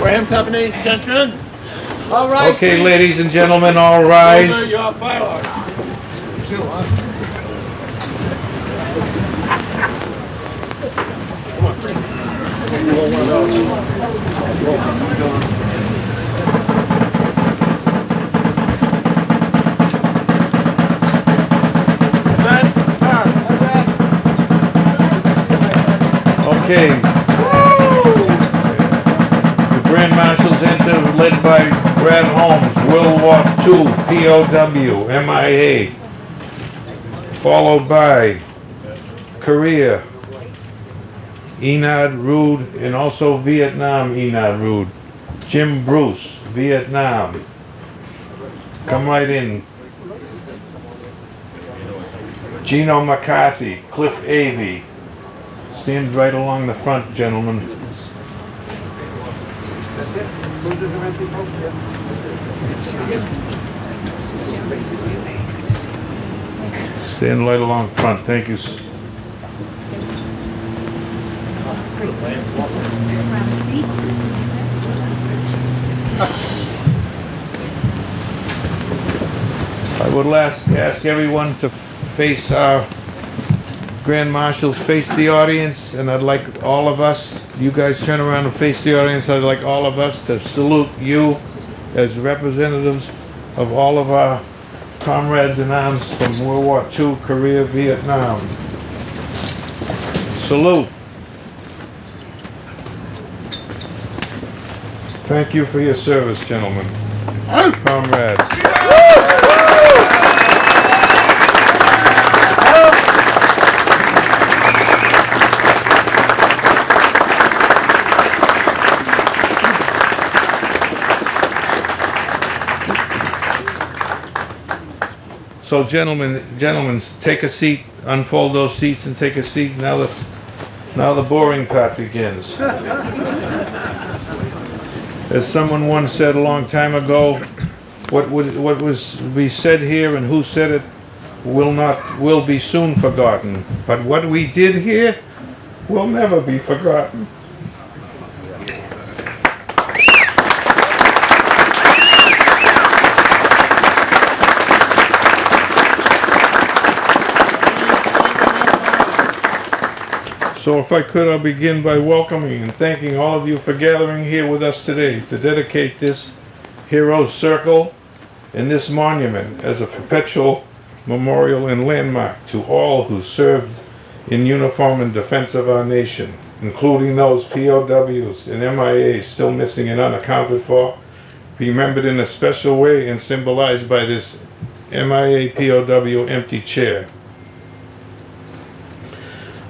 Wareham Company, attention. All right. Okay, ladies and gentlemen, all rise. Over your firearms. Okay. The Grand Marshals enter, led by Brad Holmes, World War II, POW, MIA. Followed by Korea, Enad Rude, and also Vietnam, Enad Rude. Jim Bruce, Vietnam. Come right in. Gino McCarthy, Cliff Avey. Stand right along the front, gentlemen. Stand right along front. Thank you. I would ask everyone to face our Grand Marshals, face the audience, and I'd like all of us, you guys turn around and face the audience, I'd like all of us to salute you as representatives of all of our comrades in arms from World War II, Korea, Vietnam. Salute. Thank you for your service, gentlemen. Comrades. So gentlemen, take a seat, unfold those seats and take a seat. Now the boring part begins. As someone once said a long time ago, what was be said here and who said it will be soon forgotten. But what we did here will never be forgotten. So if I could, I'll begin by welcoming and thanking all of you for gathering here with us today to dedicate this Heroes Circle and this monument as a perpetual memorial and landmark to all who served in uniform in defense of our nation, including those POWs and MIAs still missing and unaccounted for, remembered in a special way and symbolized by this MIA POW empty chair.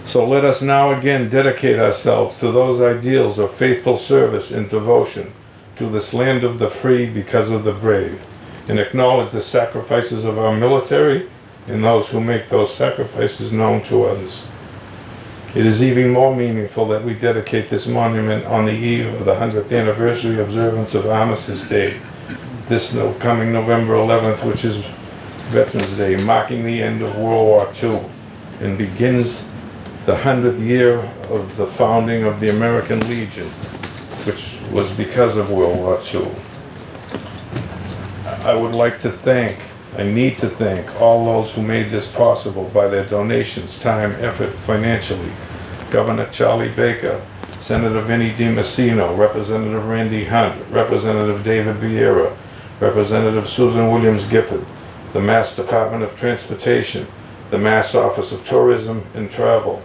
So let us now again dedicate ourselves to those ideals of faithful service and devotion to this land of the free because of the brave, and acknowledge the sacrifices of our military and those who make those sacrifices known to others. It is even more meaningful that we dedicate this monument on the eve of the 100th anniversary observance of Armistice Day, this coming November 11th, which is Veterans Day, marking the end of World War II, and begins the 100th year of the founding of the American Legion, which was because of World War II. I would like to thank, I need to thank all those who made this possible by their donations, time, effort, financially. Governor Charlie Baker, Senator Vinnie DiMassino, Representative Randy Hunt, Representative David Vieira, Representative Susan Williams Gifford, the Mass Department of Transportation, the Mass Office of Tourism and Travel,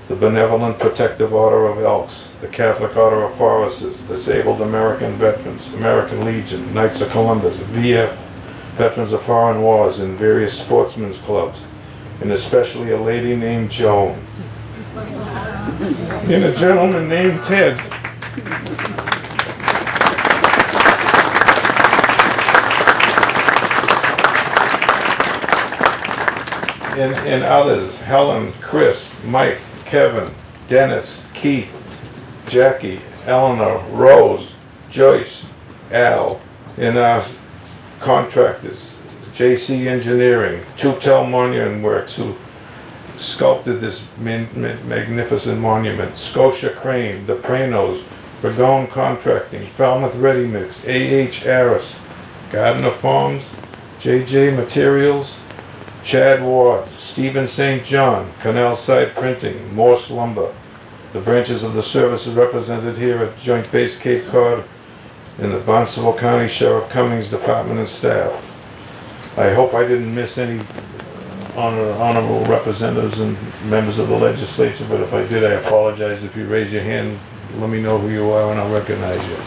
the Benevolent Protective Order of Elks, the Catholic Order of Foresters, Disabled American Veterans, American Legion, Knights of Columbus, VF, Veterans of Foreign Wars, and various sportsmen's clubs, and especially a lady named Joan, and a gentleman named Ted. And others, Helen, Chris, Mike, Kevin, Dennis, Keith, Jackie, Eleanor, Rose, Joyce, Al, and our contractors, JC Engineering, Tutel Monument Works, who sculpted this magnificent monument, Scotia Crane, the Pranos, Ragone Contracting, Falmouth Ready Mix, A.H. Harris, Gardner Farms, J.J. Materials, Chad Ward, Stephen St. John, Canal Side Printing, Morse Lumber. The branches of the service are represented here at Joint Base Cape Cod in the Barnstable County Sheriff Cummings Department and staff. I hope I didn't miss any honorable representatives and members of the legislature, but if I did, I apologize. If you raise your hand, let me know who you are and I'll recognize you.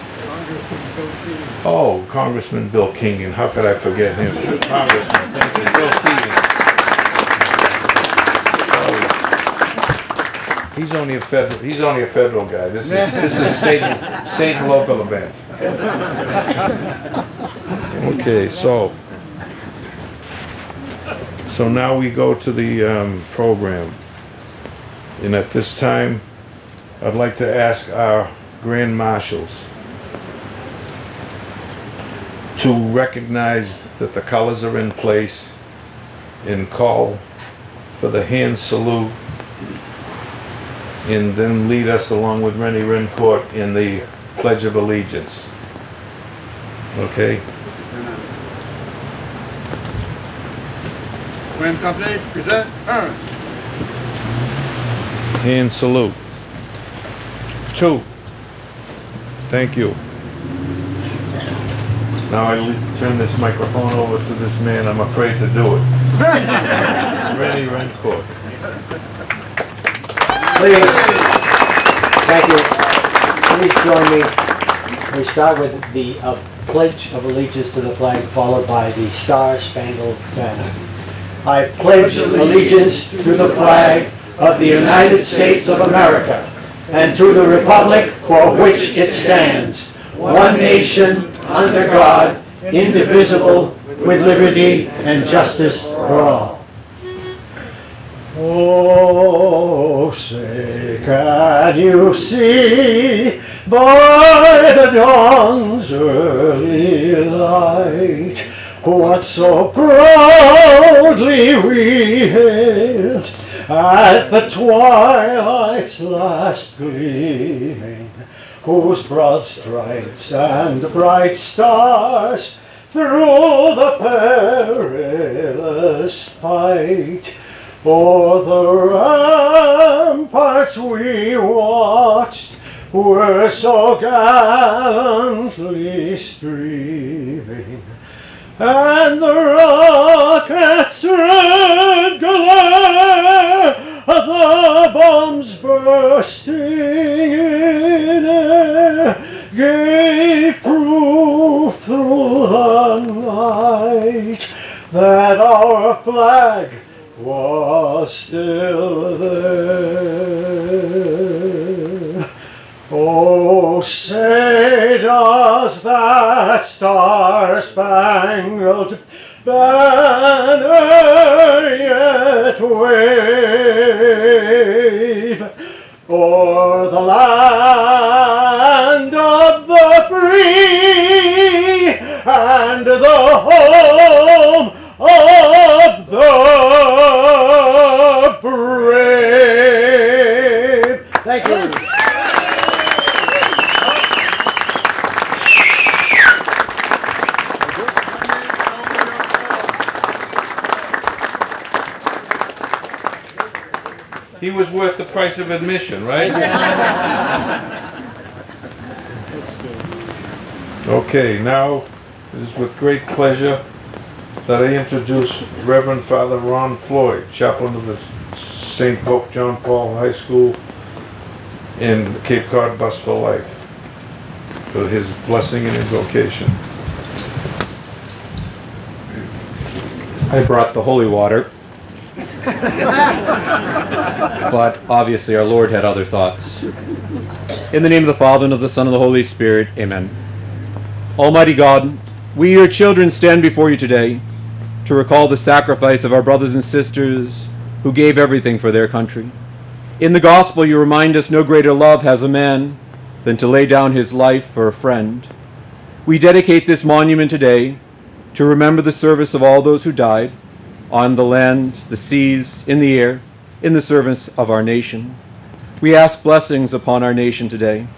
Oh, Congressman Bill Keegan. How could I forget him? Congressman, thank you, Bill Keegan. Oh, he's only a federal guy. This is state and local events. Okay, so now we go to the program, and at this time I'd like to ask our Grand Marshals to recognize that the colors are in place and call for the hand salute, and then lead us along with Rennie Rencourt in the Pledge of Allegiance. Okay? Grand Company, present arms. Hand salute. 2. Thank you. Now I turn this microphone over to this man. I'm afraid to do it. Rennie Rencourt. Please, thank you. Please join me. We start with the Pledge of Allegiance to the flag, followed by the Star-Spangled Banner. I pledge allegiance to the flag of the United States of America and to the republic for which it stands, one nation, under God, indivisible, with liberty and justice for all. Oh, say, can you see by the dawn's early light what so proudly we hailed at the twilight's last gleaming, whose broad stripes and bright stars through the perilous fight o'er the ramparts we watched were so gallantly streaming, and the rocket's red glare, the bombs bursting in air, gave proof through the night that our flag was still there. Oh, say does that star-spangled banner yet wave o'er the land of the free and the home of the brave? Thank you. He was worth the price of admission, right? Okay, now it is with great pleasure that I introduce Reverend Father Ron Floyd, chaplain of the St. Pope John Paul High School in Cape Cod Bus for Life, for his blessing and invocation. I brought the holy water, but obviously our Lord had other thoughts. In the name of the Father, and of the Son, and of the Holy Spirit, amen. Almighty God, we, your children, stand before you today to recall the sacrifice of our brothers and sisters who gave everything for their country. In the gospel, you remind us no greater love has a man than to lay down his life for a friend. We dedicate this monument today to remember the service of all those who died on the land, the seas, in the air, in the service of our nation. We ask blessings upon our nation today.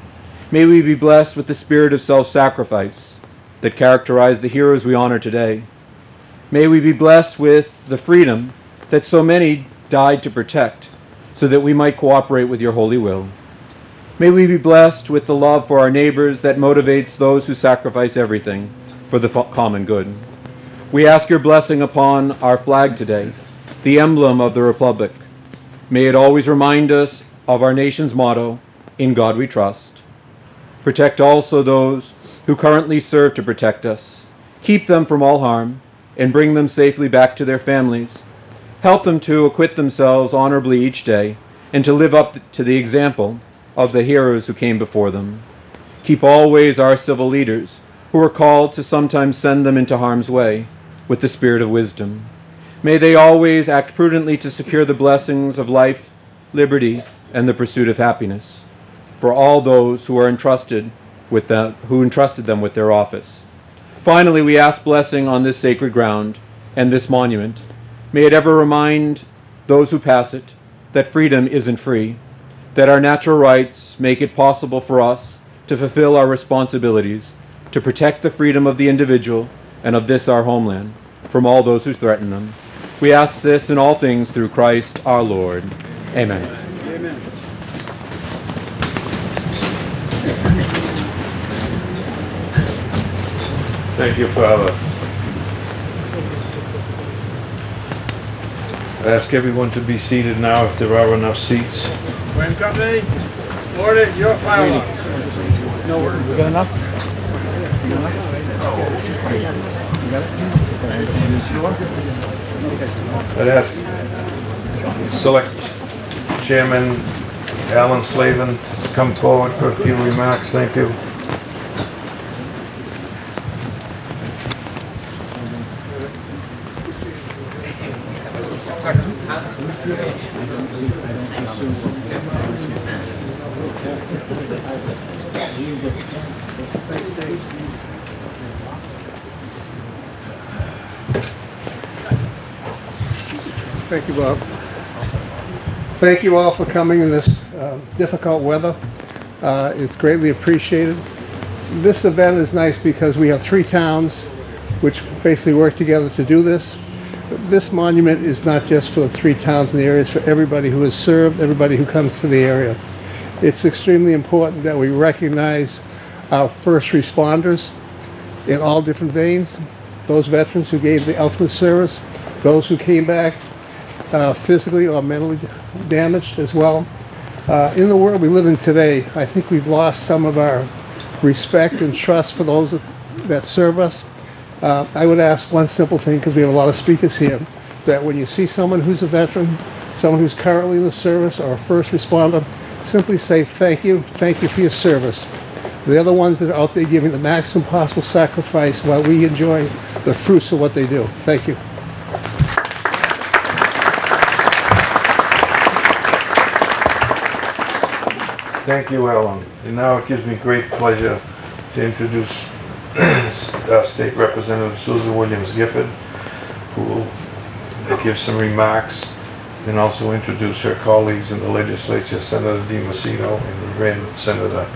May we be blessed with the spirit of self-sacrifice that characterized the heroes we honor today. May we be blessed with the freedom that so many died to protect so that we might cooperate with your holy will. May we be blessed with the love for our neighbors that motivates those who sacrifice everything for the common good. We ask your blessing upon our flag today, the emblem of the Republic. May it always remind us of our nation's motto, "In God we trust." Protect also those who currently serve to protect us. Keep them from all harm and bring them safely back to their families. Help them to acquit themselves honorably each day and to live up to the example of the heroes who came before them. Keep always our civil leaders, who are called to sometimes send them into harm's way, with the spirit of wisdom. May they always act prudently to secure the blessings of life, liberty, and the pursuit of happiness for all those who are entrusted who entrusted them with their office. Finally, we ask blessing on this sacred ground and this monument. May it ever remind those who pass it that freedom isn't free, that our natural rights make it possible for us to fulfill our responsibilities to protect the freedom of the individual and of this our homeland from all those who threaten them. We ask this in all things through Christ our Lord. Amen. Amen. Thank you, Father. I ask everyone to be seated now if there are enough seats. When company, order your file. No, we got enough? I'd ask Select Chairman Alan Slavin to come forward for a few remarks. Thank you. Thank you, Bob. Thank you all for coming in this difficult weather. It's greatly appreciated. This event is nice because we have 3 towns which basically work together to do this. This monument is not just for the 3 towns in the area, it's for everybody who has served, everybody who comes to the area. It's extremely important that we recognize our first responders in all different veins, those veterans who gave the ultimate service, those who came back physically or mentally damaged as well. In the world we live in today, I think we've lost some of our respect and trust for those that serve us. I would ask one simple thing, because we have a lot of speakers here, that when you see someone who's a veteran, someone who's currently in the service or a first responder, simply say thank you for your service. They're the ones that are out there giving the maximum possible sacrifice while we enjoy the fruits of what they do. Thank you. Thank you, Alan. And now it gives me great pleasure to introduce State Representative Susan Williams-Gifford, who will give some remarks and also introduce her colleagues in the legislature, Senator DiMassino and Senator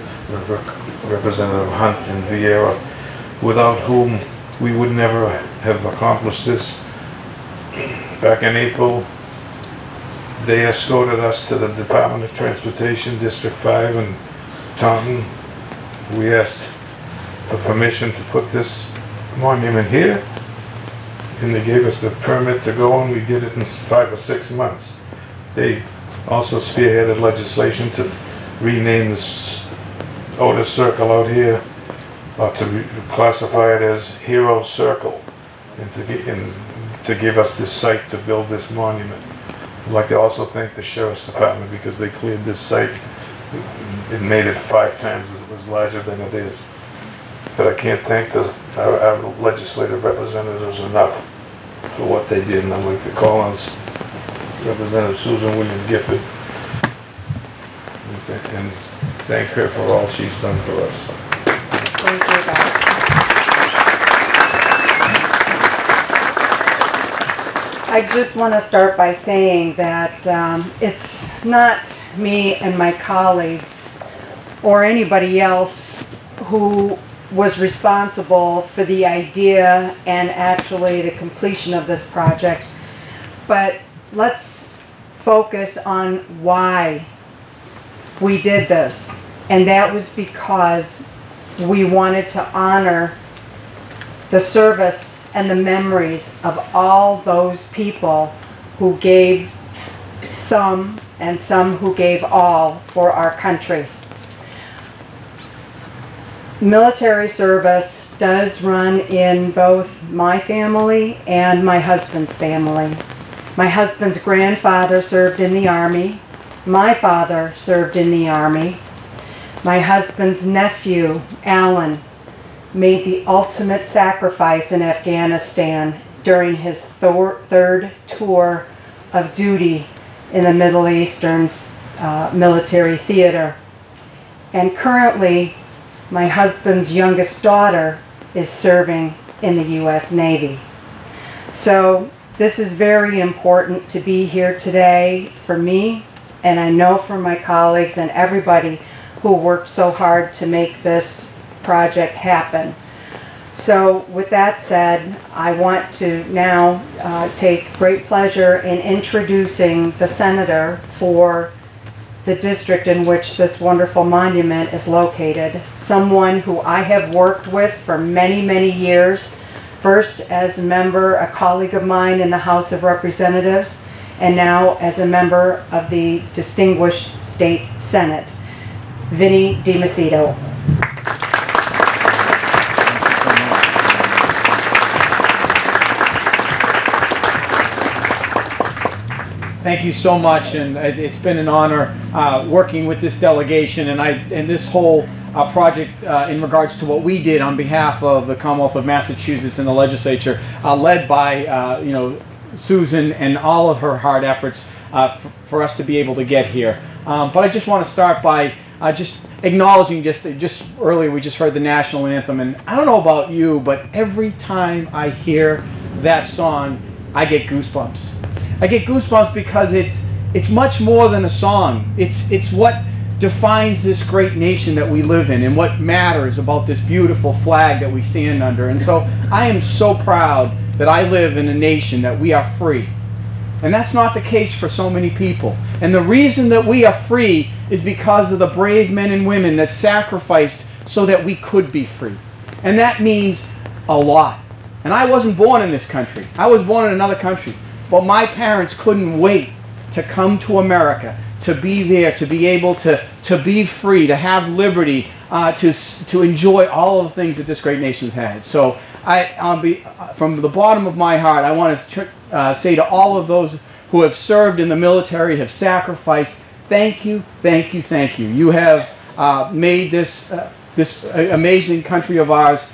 Representative Hunt and Vieira, without whom we would never have accomplished this. Back in April, they escorted us to the Department of Transportation, District 5 in Taunton. We asked for permission to put this monument here, and they gave us the permit to go, and we did it in 5 or 6 months. They also spearheaded legislation to rename this Otis Circle out here, or to classify it as Hero Circle, and to give us this site to build this monument. I'd like to also thank the Sheriff's Department, because they cleared this site. It made it 5 times as it was larger than it is. But I can't thank our legislative representatives enough for what they did, and I'd like to call on Representative Susan Williams-Gifford and thank her for all she's done for us. Thank you, Bob. I just want to start by saying that it's not me and my colleagues or anybody else who was responsible for the idea and actually the completion of this project. But let's focus on why we did this. And that was because we wanted to honor the service and the memories of all those people who gave some and some who gave all for our country. Military service does run in both my family and my husband's family. My husband's grandfather served in the Army. My father served in the Army. My husband's nephew, Alan, made the ultimate sacrifice in Afghanistan during his third tour of duty in the Middle Eastern military theater. And currently, my husband's youngest daughter is serving in the U.S. Navy. So this is very important to be here today for me, and I know for my colleagues and everybody who worked so hard to make this project happen. So with that said, I want to now take great pleasure in introducing the senator for the district in which this wonderful monument is located, someone who I have worked with for many, many years, first as a member, a colleague of mine in the House of Representatives, and now as a member of the distinguished state Senate, Vinnie DiMacedo. Thank you so much, and it's been an honor working with this delegation and this whole project in regards to what we did on behalf of the Commonwealth of Massachusetts and the legislature, led by Susan and all of her hard efforts for us to be able to get here. But I just want to start by just acknowledging, just earlier we just heard the national anthem, and I don't know about you, but every time I hear that song, I get goosebumps. I get goosebumps because it's much more than a song. It's what defines this great nation that we live in and what matters about this beautiful flag that we stand under. And so I am so proud that I live in a nation that we are free. And that's not the case for so many people. And the reason that we are free is because of the brave men and women that sacrificed so that we could be free. And that means a lot. And I wasn't born in this country. I was born in another country. But my parents couldn't wait to come to America, to be there, to be able to be free, to have liberty, to enjoy all of the things that this great nation's had. So from the bottom of my heart, I want to say to all of those who have served in the military, have sacrificed, thank you, thank you, thank you. You have made this amazing country of ours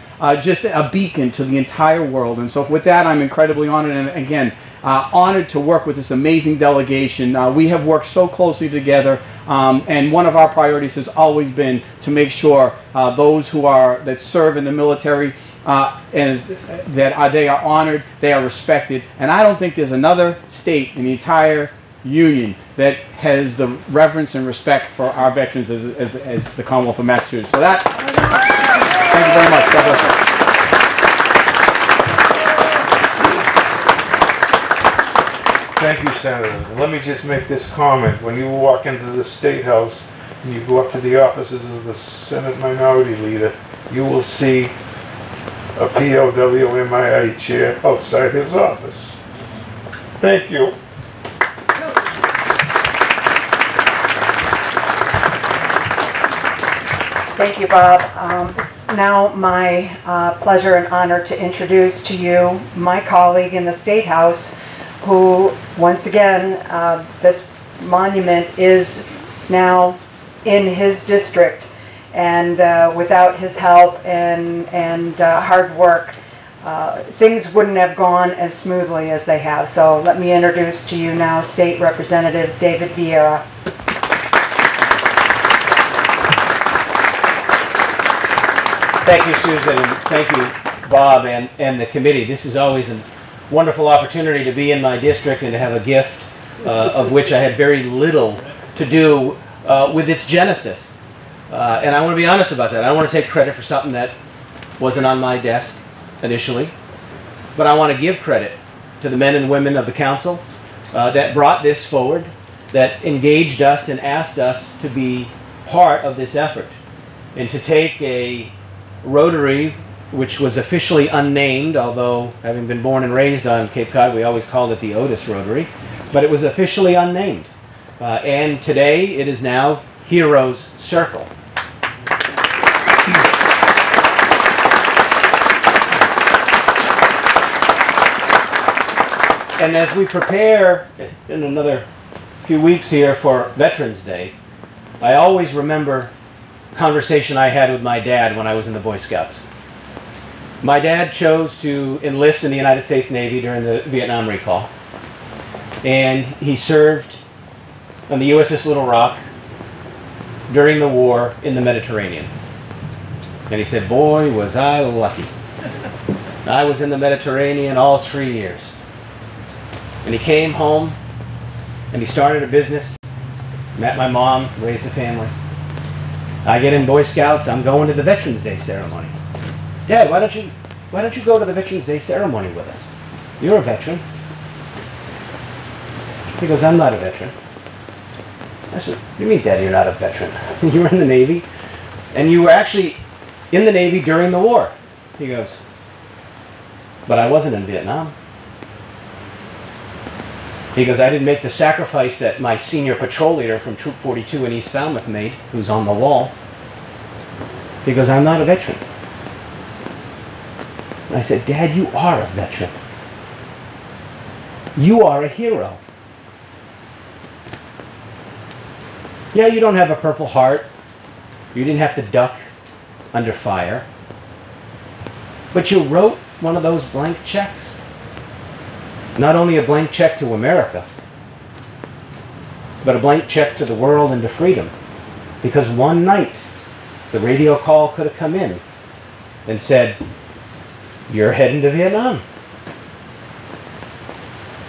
just a beacon to the entire world. And so with that, I'm incredibly honored, and again, honored to work with this amazing delegation. We have worked so closely together, and one of our priorities has always been to make sure those that serve in the military they are honored, they are respected, and I don't think there's another state in the entire Union that has the reverence and respect for our veterans as the Commonwealth of Massachusetts. So that, thank you very much. God bless you. Thank you, Senator. And let me just make this comment. When you walk into the State House and you go up to the offices of the Senate Minority Leader, you will see a POWMIA chair outside his office. Thank you. Thank you, Bob. It's now my pleasure and honor to introduce to you my colleague in the State House, who, once again, this monument is now in his district, and without his help and hard work, things wouldn't have gone as smoothly as they have. So let me introduce to you now State Representative David Vieira. Thank you, Susan, and thank you, Bob, and the committee. This is always a wonderful opportunity to be in my district and to have a gift of which I had very little to do with its genesis. And I want to be honest about that. I don't want to take credit for something that wasn't on my desk initially, but I want to give credit to the men and women of the council that brought this forward, that engaged us and asked us to be part of this effort, and to take a Rotary which was officially unnamed, although having been born and raised on Cape Cod, we always called it the Otis Rotary, but it was officially unnamed. And today it is now Heroes Circle. And as we prepare in another few weeks here for Veterans Day, I always remember a conversation I had with my dad when I was in the Boy Scouts. My dad chose to enlist in the United States Navy during the Vietnam recall. And he served on the USS Little Rock during the war in the Mediterranean. And he said, boy, was I lucky. I was in the Mediterranean all 3 years. And he came home and he started a business, met my mom, raised a family. I get in Boy Scouts, I'm going to the Veterans Day ceremony. Dad, why don't you go to the Veterans Day ceremony with us? You're a veteran. He goes, I'm not a veteran. I said, what do you mean, Dad, you're not a veteran? You were in the Navy, and you were actually in the Navy during the war. He goes, but I wasn't in Vietnam. He goes, I didn't make the sacrifice that my senior patrol leader from Troop 42 in East Falmouth made, who's on the wall. He goes, I'm not a veteran. And I said, Dad, you are a veteran. You are a hero. Yeah, you don't have a Purple Heart. You didn't have to duck under fire. But you wrote one of those blank checks. Not only a blank check to America, but a blank check to the world and to freedom. Because one night, the radio call could have come in and said, you're heading to Vietnam.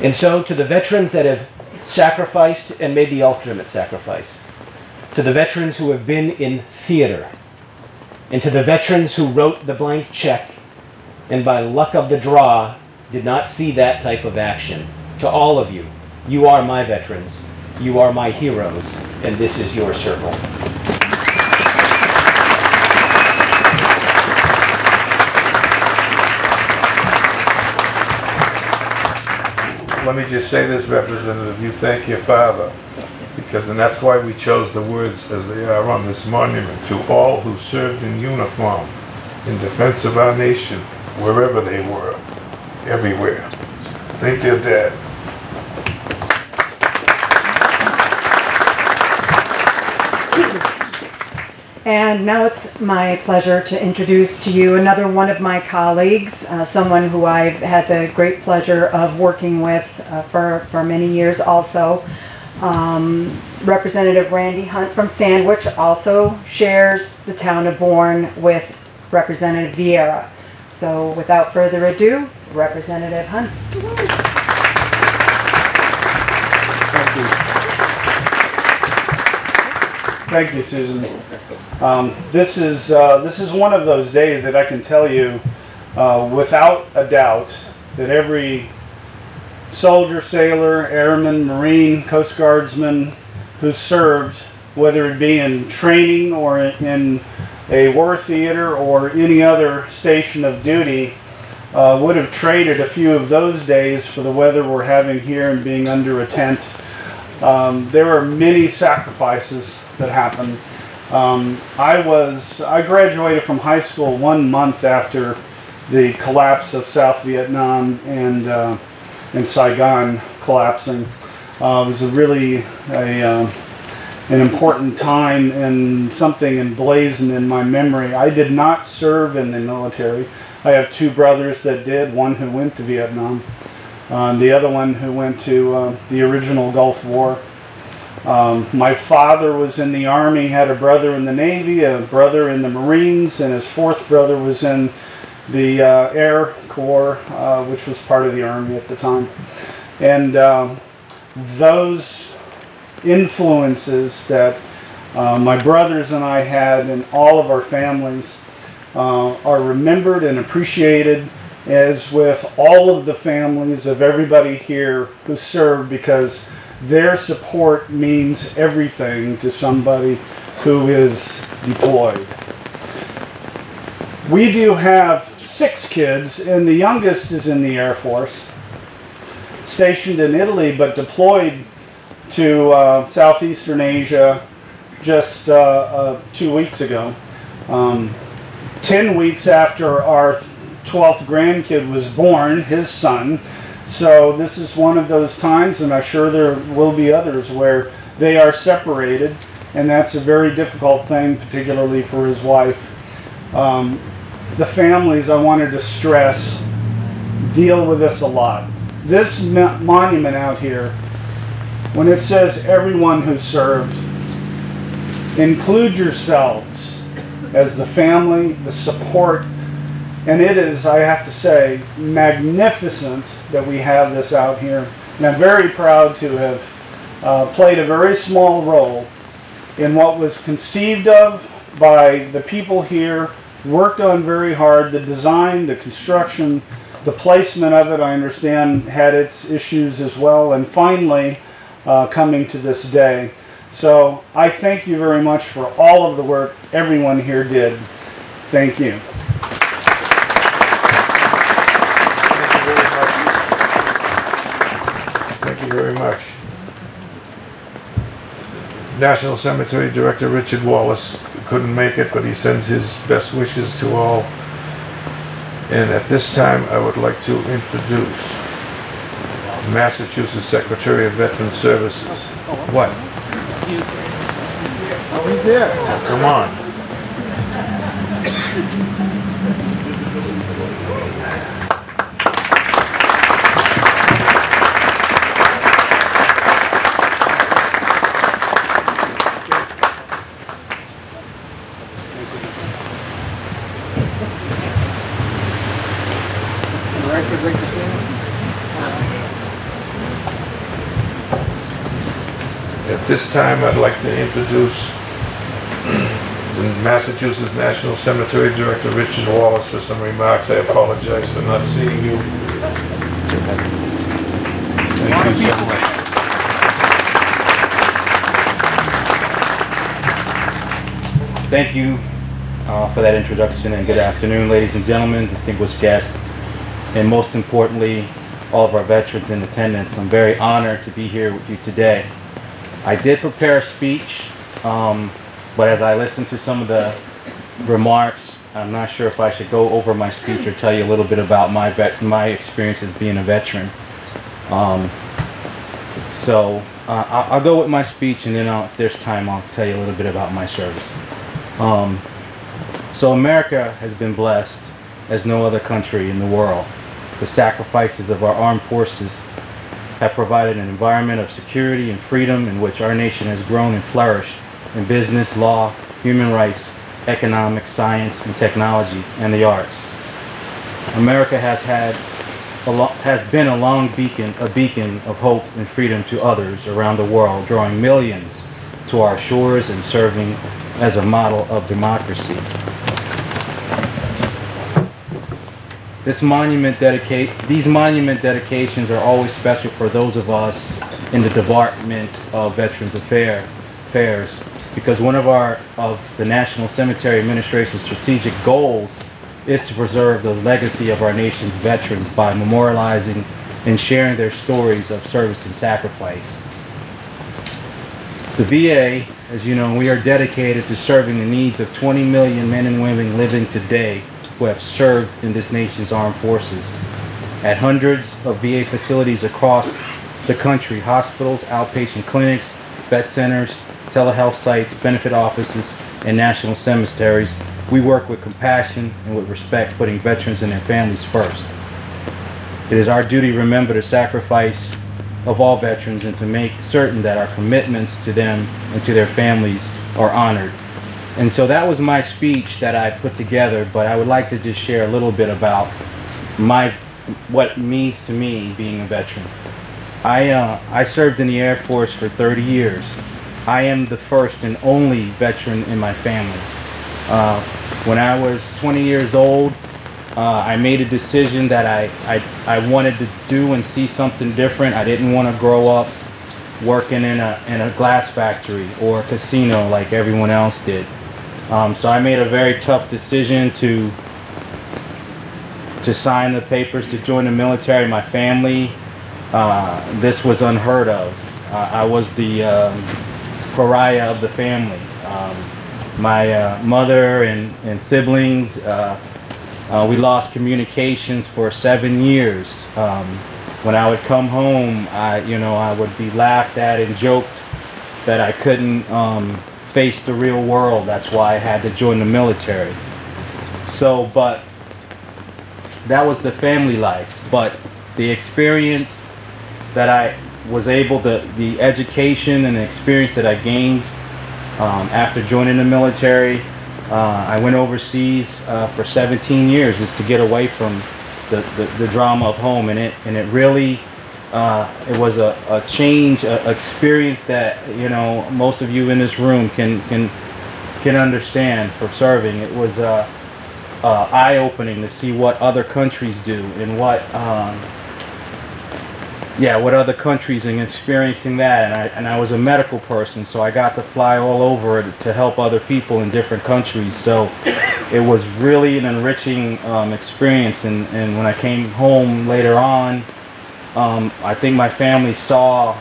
And so to the veterans that have sacrificed and made the ultimate sacrifice, to the veterans who have been in theater, and to the veterans who wrote the blank check and by luck of the draw did not see that type of action, to all of you, you are my veterans, you are my heroes, and this is your circle. Let me just say this, Representative, you thank your father, and that's why we chose the words as they are on this monument, to all who served in uniform in defense of our nation, wherever they were, everywhere. Thank you, Dad. And now it's my pleasure to introduce to you another one of my colleagues, someone who I've had the great pleasure of working with for many years also. Representative Randy Hunt from Sandwich also shares the town of Bourne with Representative Vieira. So without further ado, Representative Hunt. Thank you, Susan. This is one of those days that I can tell you without a doubt that every soldier, sailor, airman, Marine, Coast Guardsman who served, whether it be in training or in a war theater or any other station of duty, would have traded a few of those days for the weather we're having here and being under a tent. There were many sacrifices that happened. I graduated from high school 1 month after the collapse of South Vietnam and Saigon collapsing. It was really an important time and something emblazoned in my memory. I did not serve in the military. I have two brothers that did, one who went to Vietnam, the other one who went to the original Gulf War. My father was in the Army, had a brother in the Navy, a brother in the Marines, and his fourth brother was in the Air Corps, which was part of the Army at the time. And those influences that my brothers and I had, and all of our families are remembered and appreciated, as with all of the families of everybody here who served, because their support means everything to somebody who is deployed. We do have 6 kids, and the youngest is in the Air Force, stationed in Italy, but deployed to Southeastern Asia just 2 weeks ago. 10 weeks after our 12th grandkid was born, his son. So this is one of those times, and I'm sure there will be others, where they are separated, and that's a very difficult thing, particularly for his wife. The families, I wanted to stress, deal with this a lot. This monument out here, when it says everyone who served, include yourselves as the family, the support, and it is, I have to say, magnificent that we have this out here. And I'm very proud to have played a very small role in what was conceived of by the people here, worked on very hard. The design, the construction, the placement of it, I understand, had its issues as well, and finally coming to this day. So I thank you very much for all of the work everyone here did. Thank you. Thank you very much. National Cemetery Director Richard Wallace couldn't make it, but he sends his best wishes to all. And at this time, I would like to introduce Massachusetts Secretary of Veteran Services. What? Oh, he's here. Come on. At this time, I'd like to introduce the Massachusetts National Cemetery Director, Richard Wallace, for some remarks. I apologize for not seeing you. Thank you so much. Thank you for that introduction, and good afternoon, ladies and gentlemen, distinguished guests, and most importantly, all of our veterans in attendance. I'm very honored to be here with you today. I did prepare a speech, but as I listened to some of the remarks, I'm not sure if I should go over my speech or tell you a little bit about my experience as being a veteran. I'll go with my speech, and then if there's time, I'll tell you a little bit about my service. So America has been blessed as no other country in the world. The sacrifices of our armed forces have provided an environment of security and freedom in which our nation has grown and flourished in business, law, human rights, economics, science, and technology, and the arts. America has been a long beacon of hope and freedom to others around the world, drawing millions to our shores and serving as a model of democracy. These monument dedications are always special for those of us in the Department of Veterans Affairs, because one of the National Cemetery Administration's strategic goals is to preserve the legacy of our nation's veterans by memorializing and sharing their stories of service and sacrifice. The VA, as you know, we are dedicated to serving the needs of 20 million men and women living today who have served in this nation's armed forces. At hundreds of VA facilities across the country, hospitals, outpatient clinics, vet centers, telehealth sites, benefit offices, and national cemeteries, we work with compassion and with respect, putting veterans and their families first. It is our duty to remember the sacrifice of all veterans and to make certain that our commitments to them and to their families are honored. And so that was my speech that I put together, but I would like to just share a little bit about what it means to me being a veteran. I served in the Air Force for 30 years. I am the first and only veteran in my family. When I was 20 years old, I made a decision that I wanted to do and see something different. I didn't want to grow up working in a glass factory or a casino like everyone else did. So I made a very tough decision to sign the papers to join the military. My family, this was unheard of. I was the pariah of the family. My mother and siblings, we lost communications for 7 years. When I would come home, I would be laughed at and joked that I couldn't face the real world. That's why I had to join the military. So, but that was the family life. But the experience that I was able to, the education and the experience that I gained after joining the military, I went overseas for 17 years just to get away from the drama of home, and it really it was a change, a experience that most of you in this room can understand for serving. It was eye-opening to see what other countries do and what other countries, and experiencing that. And I was a medical person, so I got to fly all over to help other people in different countries. So it was really an enriching experience. And when I came home later on, I think my family saw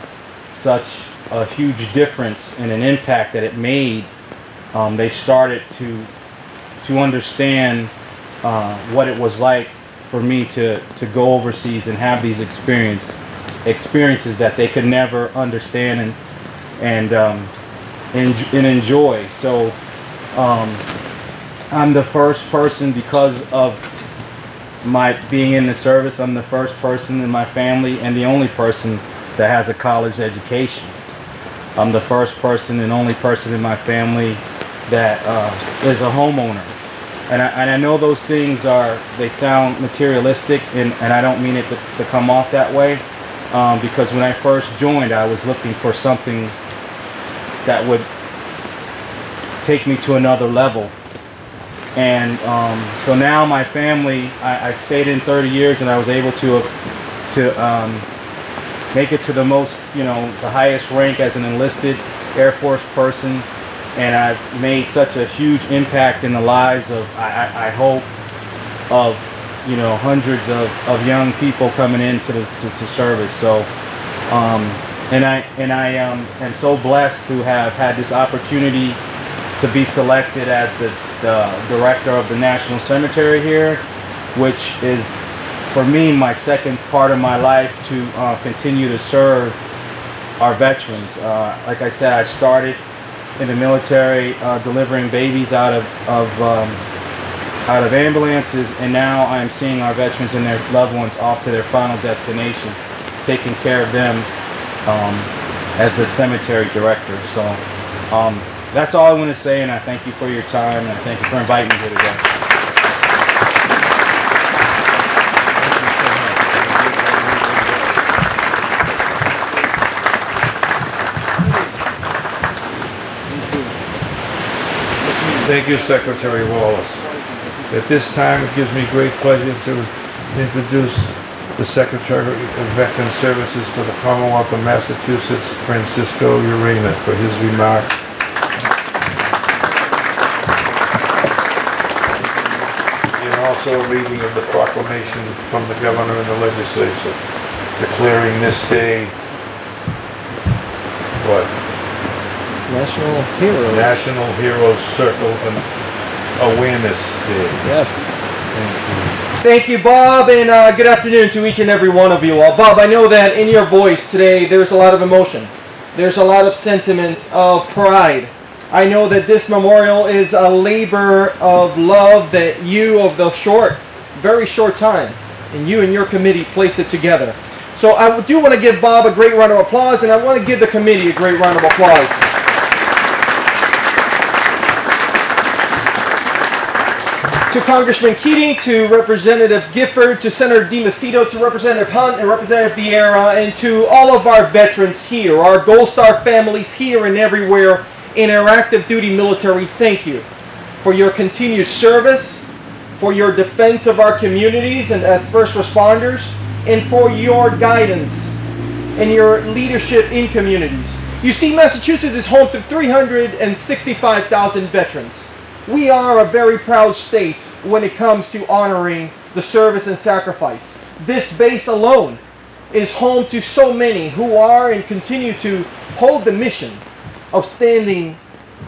such a huge difference and an impact that it made. They started to understand what it was like for me to go overseas and have these experiences that they could never understand and enjoy. So I'm the first person, because of my being in the service, I'm the first person in my family and the only person that has a college education. I'm the first person and only person in my family that is a homeowner. And I know those things they sound materialistic, and I don't mean it to come off that way, because when I first joined, I was looking for something that would take me to another level. And so now my family, I stayed in 30 years, and I was able to make it to the the highest rank as an enlisted Air Force person. And I've made such a huge impact in the lives of, I hope, of hundreds of young people coming into the service. So, and I am so blessed to have had this opportunity to be selected as the director of the National Cemetery here, which is, for me, my second part of my life to continue to serve our veterans. Like I said, I started in the military delivering babies out of ambulances, and now I am seeing our veterans and their loved ones off to their final destination, taking care of them as the cemetery director. So that's all I want to say, and I thank you for your time, and I thank you for inviting me here today. Thank you, Secretary Wallace. At this time, it gives me great pleasure to introduce the Secretary of Veteran Services for the Commonwealth of Massachusetts, Francisco Urena, for his remarks. And also a reading of the proclamation from the Governor and the Legislature, declaring this day, what? National Heroes. National Heroes Circle and Awareness Day. Yes. Thank you. Thank you, Bob, and good afternoon to each and every one of you all. Bob, I know that in your voice today there's a lot of emotion. There's a lot of sentiment of pride. I know that this memorial is a labor of love that you, of the very short time, and you and your committee placed it together. So I do want to give Bob a great round of applause, and I want to give the committee a great round of applause. to Congressman Keating, to Representative Gifford, to Senator DiMacedo, to Representative Hunt and Representative Vieira, and to all of our veterans here, our Gold Star families here and everywhere in our active duty military. Thank you for your continued service, for your defense of our communities and as first responders, and for your guidance and your leadership in communities. You see, Massachusetts is home to 365,000 veterans. We are a very proud state when it comes to honoring the service and sacrifice. This base alone is home to so many who are and continue to hold the mission of standing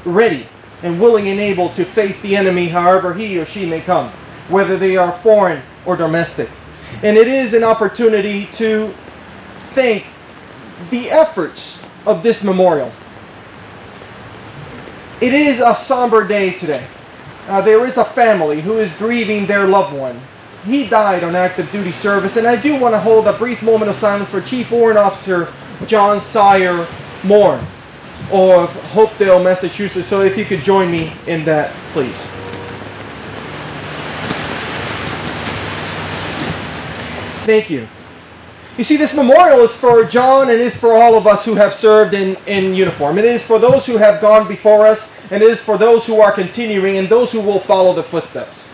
ready and willing and able to face the enemy however he or she may come, whether they are foreign or domestic. And it is an opportunity to thank the efforts of this memorial. It is a somber day today. There is a family who is grieving their loved one. He died on active duty service, and I do want to hold a brief moment of silence for Chief Warrant Officer John Sire Moore of Hopedale, Massachusetts. So if you could join me in that, please. Thank you. You see, this memorial is for John and is for all of us who have served in uniform. It is for those who have gone before us, and it is for those who are continuing and those who will follow the footsteps.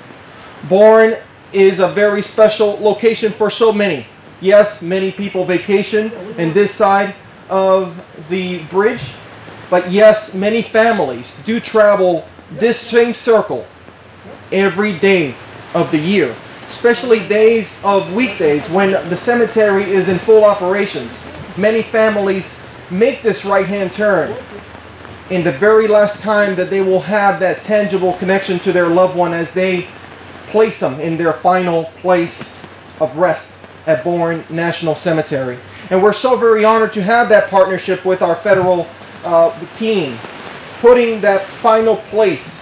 Bourne is a very special location for so many. Yes, many people vacation in this side of the bridge, but yes, many families do travel this same circle every day of the year, especially days of weekdays when the cemetery is in full operations. Many families make this right-hand turn in the very last time that they will have that tangible connection to their loved one as they place them in their final place of rest at Bourne National Cemetery. And we're so very honored to have that partnership with our federal team, putting that final place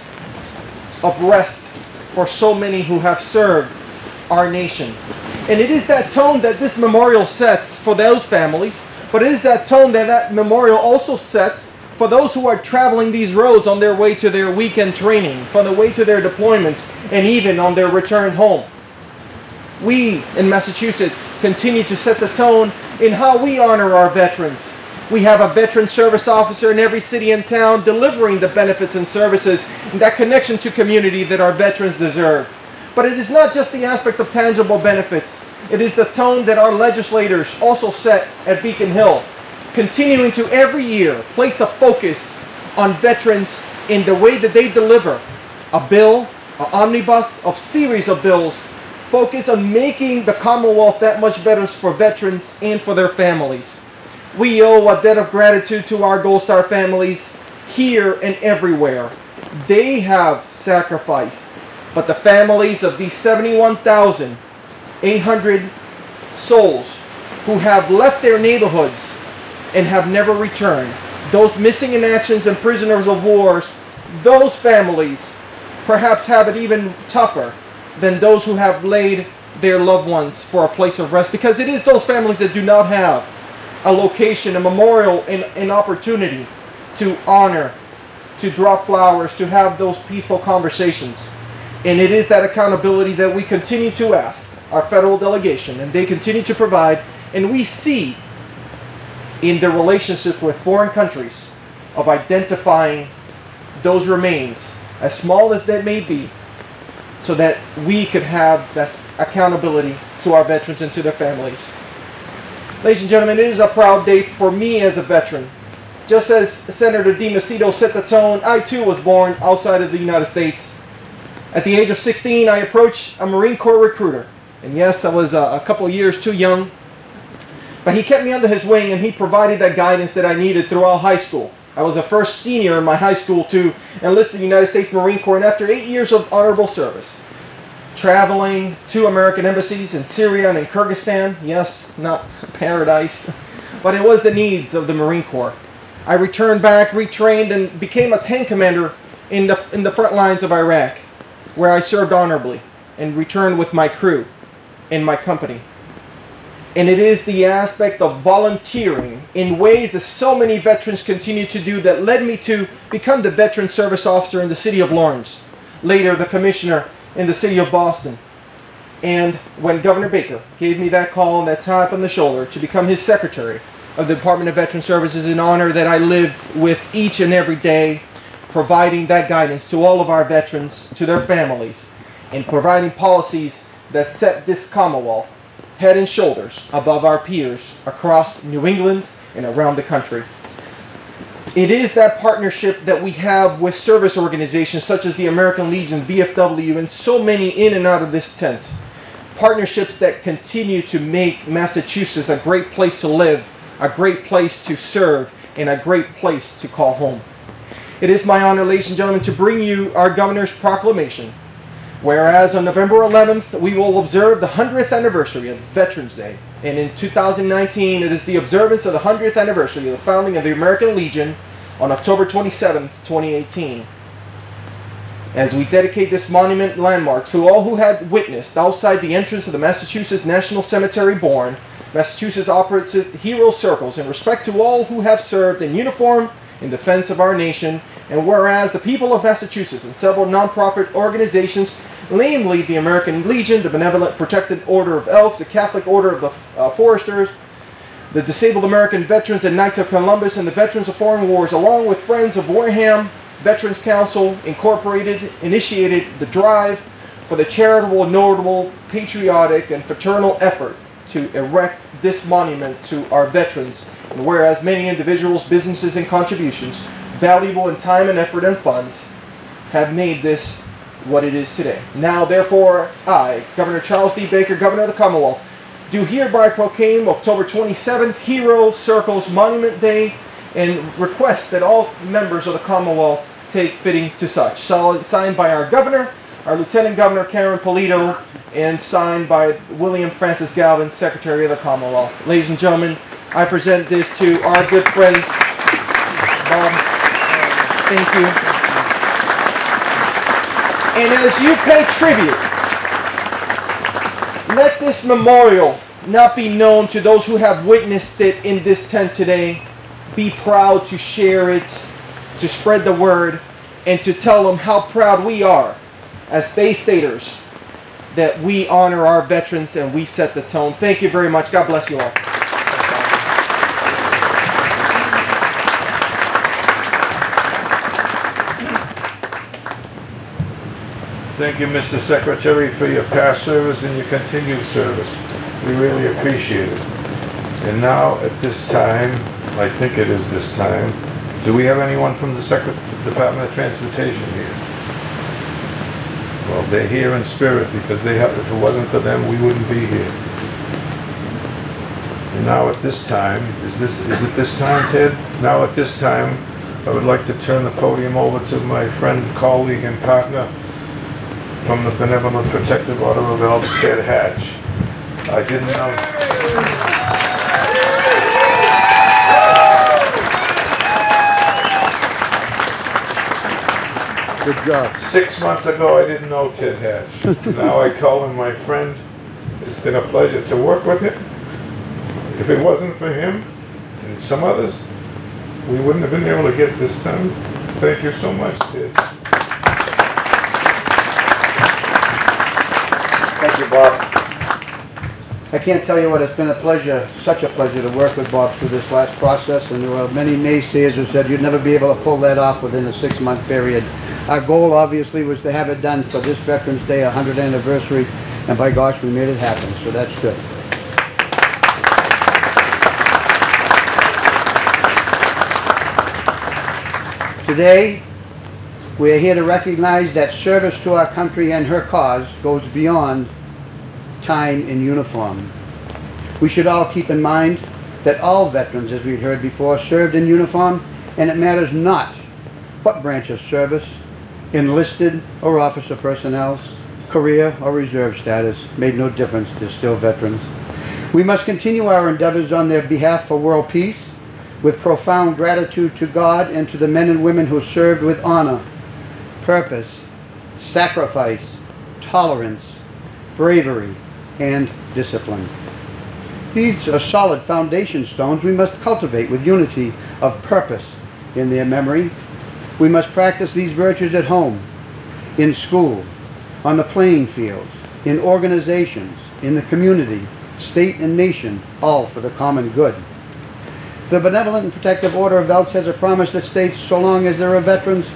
of rest for so many who have served our nation. And it is that tone that this memorial sets for those families, but it is that tone that that memorial also sets for those who are traveling these roads on their way to their weekend training, for the way to their deployments, and even on their return home. We in Massachusetts continue to set the tone in how we honor our veterans. We have a veteran service officer in every city and town delivering the benefits and services and that connection to community that our veterans deserve. But it is not just the aspect of tangible benefits. It is the tone that our legislators also set at Beacon Hill, continuing to every year place a focus on veterans in the way that they deliver a bill, an omnibus, a series of bills focused on making the Commonwealth that much better for veterans and for their families. We owe a debt of gratitude to our Gold Star families here and everywhere. They have sacrificed, but the families of these 71,800 souls who have left their neighborhoods and have never returned, those missing in actions and prisoners of wars, those families perhaps have it even tougher than those who have laid their loved ones for a place of rest, because it is those families that do not have a location, a memorial, an opportunity to honor, to drop flowers, to have those peaceful conversations. And it is that accountability that we continue to ask our federal delegation, and they continue to provide, and we see in their relationships with foreign countries of identifying those remains, as small as that may be, so that we could have that accountability to our veterans and to their families. Ladies and gentlemen, it is a proud day for me as a veteran. Just as Senator DiMacedo set the tone, I too was born outside of the United States. At the age of 16, I approached a Marine Corps recruiter. And yes, I was a couple years too young. But he kept me under his wing, and he provided that guidance that I needed throughout high school. I was the first senior in my high school to enlist in the United States Marine Corps, and after 8 years of honorable service, traveling to American embassies in Syria and in Kyrgyzstan, yes, not paradise, but it was the needs of the Marine Corps. I returned back, retrained, and became a tank commander in the front lines of Iraq, where I served honorably and returned with my crew and my company. And it is the aspect of volunteering in ways that so many veterans continue to do that led me to become the veteran service officer in the city of Lawrence. Later, the commissioner in the city of Boston. And when Governor Baker gave me that call and that tap on the shoulder to become his secretary of the Department of Veteran Services, an honor that I live with each and every day, providing that guidance to all of our veterans, to their families, and providing policies that set this Commonwealth head and shoulders above our peers across New England and around the country. It is that partnership that we have with service organizations such as the American Legion, VFW, and so many in and out of this tent. Partnerships that continue to make Massachusetts a great place to live, a great place to serve, and a great place to call home. It is my honor, ladies and gentlemen, to bring you our Governor's proclamation. Whereas on November 11th, we will observe the 100th anniversary of Veterans Day. And in 2019, it is the observance of the 100th anniversary of the founding of the American Legion on October 27th, 2018. As we dedicate this monument landmark to all who had witnessed outside the entrance of the Massachusetts National Cemetery Bourne, Massachusetts operates hero circles in respect to all who have served in uniform in defense of our nation. And whereas the people of Massachusetts and several nonprofit organizations, namely the American Legion, the Benevolent Protected Order of Elks, the Catholic Order of the Foresters, the Disabled American Veterans and Knights of Columbus, and the Veterans of Foreign Wars, along with Friends of Wareham Veterans Council Incorporated, initiated the drive for the charitable, notable, patriotic, and fraternal effort to erect this monument to our veterans. And whereas many individuals, businesses, and contributions, valuable in time and effort and funds, have made this what it is today. Now, therefore, I, Governor Charles D. Baker, Governor of the Commonwealth, do hereby proclaim October 27th Hero Circles Monument Day, and request that all members of the Commonwealth take fitting to such. Signed by our Governor, our Lieutenant Governor Karen Polito, and signed by William Francis Galvin, Secretary of the Commonwealth. Ladies and gentlemen, I present this to our good friends. Bob, thank you. And as you pay tribute, let this memorial not be known to those who have witnessed it in this tent today. Be proud to share it, to spread the word, and to tell them how proud we are as Bay Staters that we honor our veterans and we set the tone. Thank you very much. God bless you all. Thank you, Mr. Secretary, for your past service and your continued service. We really appreciate it. And now, at this time, I think it is this time, do we have anyone from the Department of Transportation here? Well, they're here in spirit because they have, if it wasn't for them, we wouldn't be here. And now at this time, is it this time, Ted? Now at this time, I would like to turn the podium over to my friend, colleague, and partner from the Benevolent Protective Order of Elks, Ted Hatch. I didn't know. Good job. 6 months ago, I didn't know Ted Hatch. Now I call him my friend. It's been a pleasure to work with him. If it wasn't for him and some others, we wouldn't have been able to get this done. Thank you so much, Ted. Thank you, Bob. I can't tell you what, it's been a pleasure, such a pleasure to work with Bob through this last process, and there were many naysayers who said you'd never be able to pull that off within a 6-month period. Our goal, obviously, was to have it done for this Veterans Day 100th anniversary, and by gosh, we made it happen, so that's good. Today, we are here to recognize that service to our country and her cause goes beyond time in uniform. We should all keep in mind that all veterans, as we've heard before, served in uniform, and it matters not what branch of service, enlisted or officer personnel, career or reserve status, made no difference, they're still veterans. We must continue our endeavors on their behalf for world peace with profound gratitude to God and to the men and women who served with honor, purpose, sacrifice, tolerance, bravery, and discipline. These are solid foundation stones we must cultivate with unity of purpose in their memory. We must practice these virtues at home, in school, on the playing fields, in organizations, in the community, state and nation, all for the common good. The Benevolent and Protective Order of Elks has a promise that states so long as there are veterans,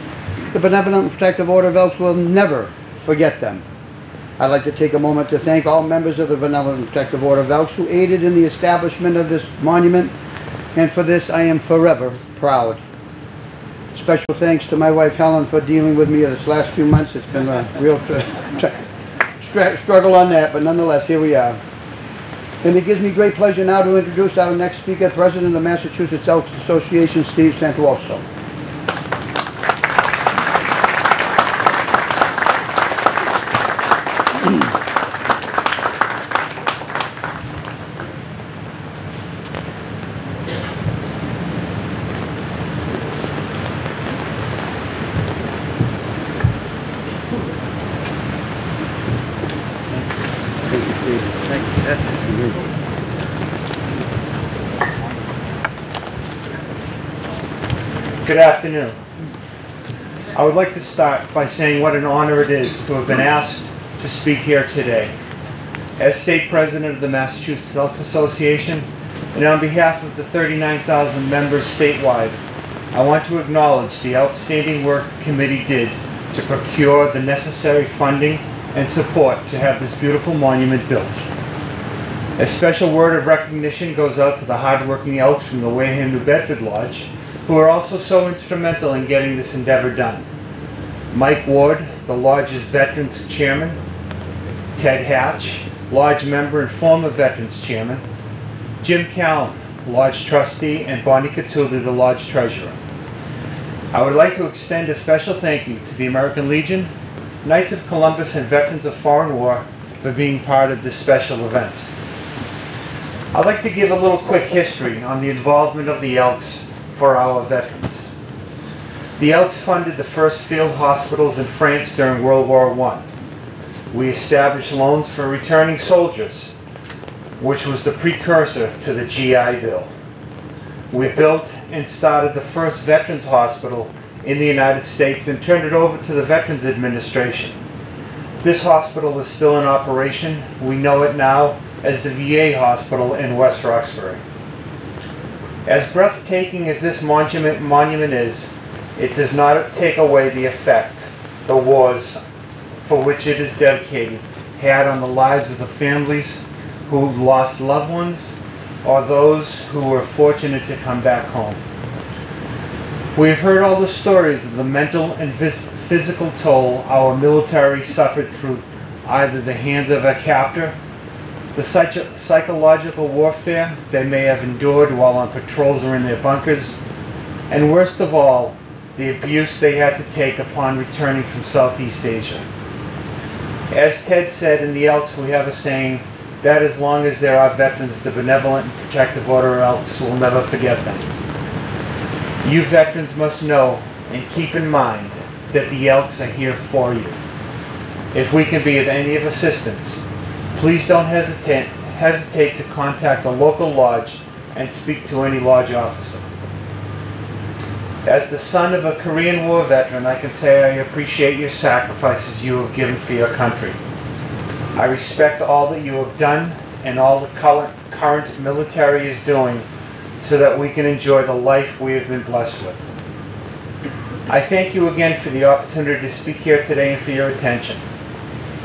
the Benevolent and Protective Order of Elks will never forget them. I'd like to take a moment to thank all members of the Benevolent and Protective Order of Elks who aided in the establishment of this monument, and for this I am forever proud. Special thanks to my wife Helen for dealing with me this last few months. It's been a real struggle on that, but nonetheless, here we are. And it gives me great pleasure now to introduce our next speaker, President of the Massachusetts Elks Association, Steve Santuoso. Good afternoon. I would like to start by saying what an honor it is to have been asked to speak here today. As State President of the Massachusetts Elks Association, and on behalf of the 39,000 members statewide, I want to acknowledge the outstanding work the committee did to procure the necessary funding and support to have this beautiful monument built. A special word of recognition goes out to the hardworking Elks from the Wareham, New Bedford Lodge, who are also so instrumental in getting this endeavor done. Mike Ward, the Lodge's Veterans Chairman, Ted Hatch, Lodge member and former Veterans Chairman, Jim Callan, Lodge Trustee, and Bonnie Catulli, the Lodge Treasurer. I would like to extend a special thank you to the American Legion, Knights of Columbus, and Veterans of Foreign War for being part of this special event. I'd like to give a little quick history on the involvement of the Elks for our veterans. The Elks funded the first field hospitals in France during World War I. We established loans for returning soldiers, which was the precursor to the GI Bill. We built and started the first Veterans Hospital in the United States and turned it over to the Veterans Administration. This hospital is still in operation. We know it now as the VA Hospital in West Roxbury. As breathtaking as this monument is, it does not take away the effect the wars for which it is dedicated had on the lives of the families who lost loved ones or those who were fortunate to come back home. We have heard all the stories of the mental and physical toll our military suffered through either the hands of a captor, the psychological warfare they may have endured while on patrols or in their bunkers, and worst of all, the abuse they had to take upon returning from Southeast Asia. As Ted said, in the Elks we have a saying that as long as there are veterans, the Benevolent and Protective Order of Elks will never forget them. You veterans must know and keep in mind that the Elks are here for you. If we can be of any assistance, please don't hesitate to contact a local lodge and speak to any lodge officer. As the son of a Korean War veteran, I can say I appreciate your sacrifices you have given for your country. I respect all that you have done and all the current military is doing so that we can enjoy the life we have been blessed with. I thank you again for the opportunity to speak here today and for your attention.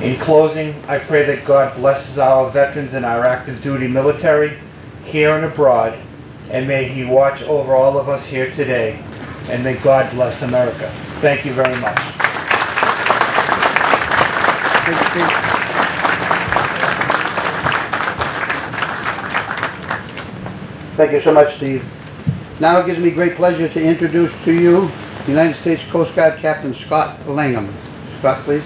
In closing, I pray that God blesses our veterans and our active duty military here and abroad, and may He watch over all of us here today, and may God bless America. Thank you very much. Thank you so much, Steve. Now it gives me great pleasure to introduce to you United States Coast Guard Captain Scott Langham. Scott, please.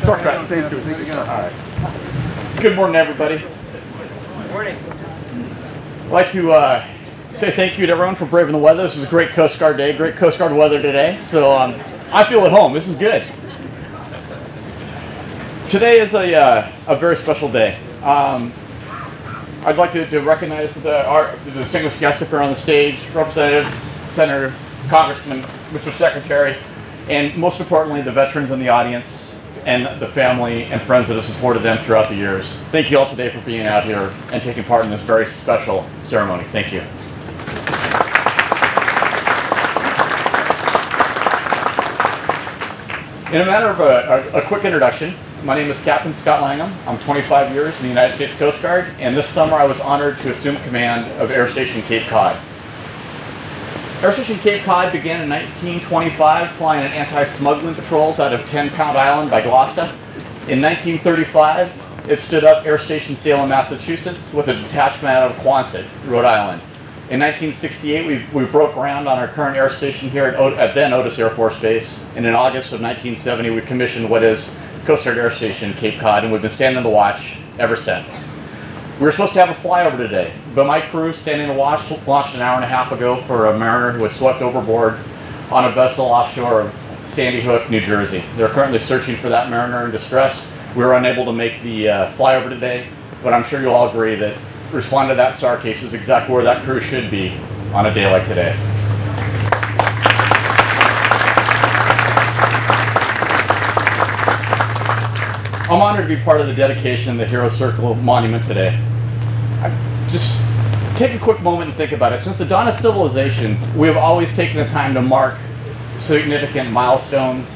Shortcut. Thank you. Thank you, Scott. All right. Good morning, everybody. Good morning. I'd like to say thank you to everyone for braving the weather. This is a great Coast Guard day, great Coast Guard weather today. So I feel at home. This is good. Today is a very special day. I'd like to recognize the distinguished guests up here on the stage, Representative, Senator, Congressman, Mr. Secretary, and most importantly, the veterans in the audience and the family and friends that have supported them throughout the years. Thank you all today for being out here and taking part in this very special ceremony. Thank you. In a matter of a quick introduction, my name is Captain Scott Langham. I'm 25 years in the United States Coast Guard, and this summer I was honored to assume command of Air Station Cape Cod. Air Station Cape Cod began in 1925 flying an anti-smuggling patrols out of 10-Pound Island by Gloucester. In 1935, it stood up Air Station Salem, Massachusetts with a detachment out of Quonset, Rhode Island. In 1968, we broke ground on our current air station here at then Otis Air Force Base, and in August of 1970, we commissioned what is Coast Guard Air Station Cape Cod, and we've been standing the watch ever since. We were supposed to have a flyover today, but my crew standing the watch launched an hour and a half ago for a mariner who was swept overboard on a vessel offshore of Sandy Hook, New Jersey. They're currently searching for that mariner in distress. We were unable to make the flyover today, but I'm sure you'll all agree that responding to that SAR case is exactly where that crew should be on a day like today. I'm honored to be part of the dedication of the Hero Circle Monument today. Just take a quick moment and think about it. Since the dawn of civilization, we have always taken the time to mark significant milestones,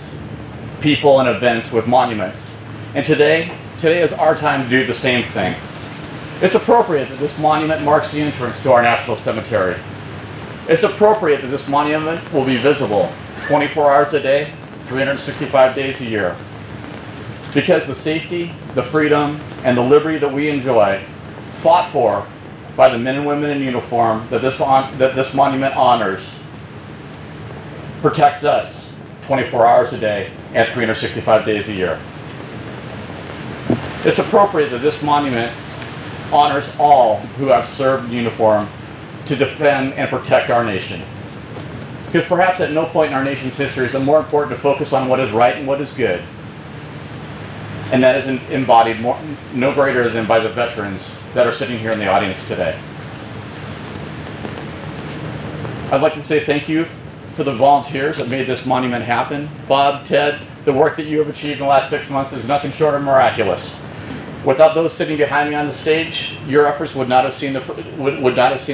people, and events with monuments. And today is our time to do the same thing. It's appropriate that this monument marks the entrance to our national cemetery. It's appropriate that this monument will be visible 24 hours a day, 365 days a year. Because the safety, the freedom, and the liberty that we enjoy, fought for by the men and women in uniform that this monument honors, protects us 24 hours a day and 365 days a year. It's appropriate that this monument honors all who have served in uniform to defend and protect our nation. Because perhaps at no point in our nation's history is it more important to focus on what is right and what is good. And that is embodied no greater than by the veterans that are sitting here in the audience today. I'd like to say thank you for the volunteers that made this monument happen. Bob, Ted, the work that you have achieved in the last 6 months is nothing short of miraculous. Without those sitting behind me on the stage, your efforts would not have seen the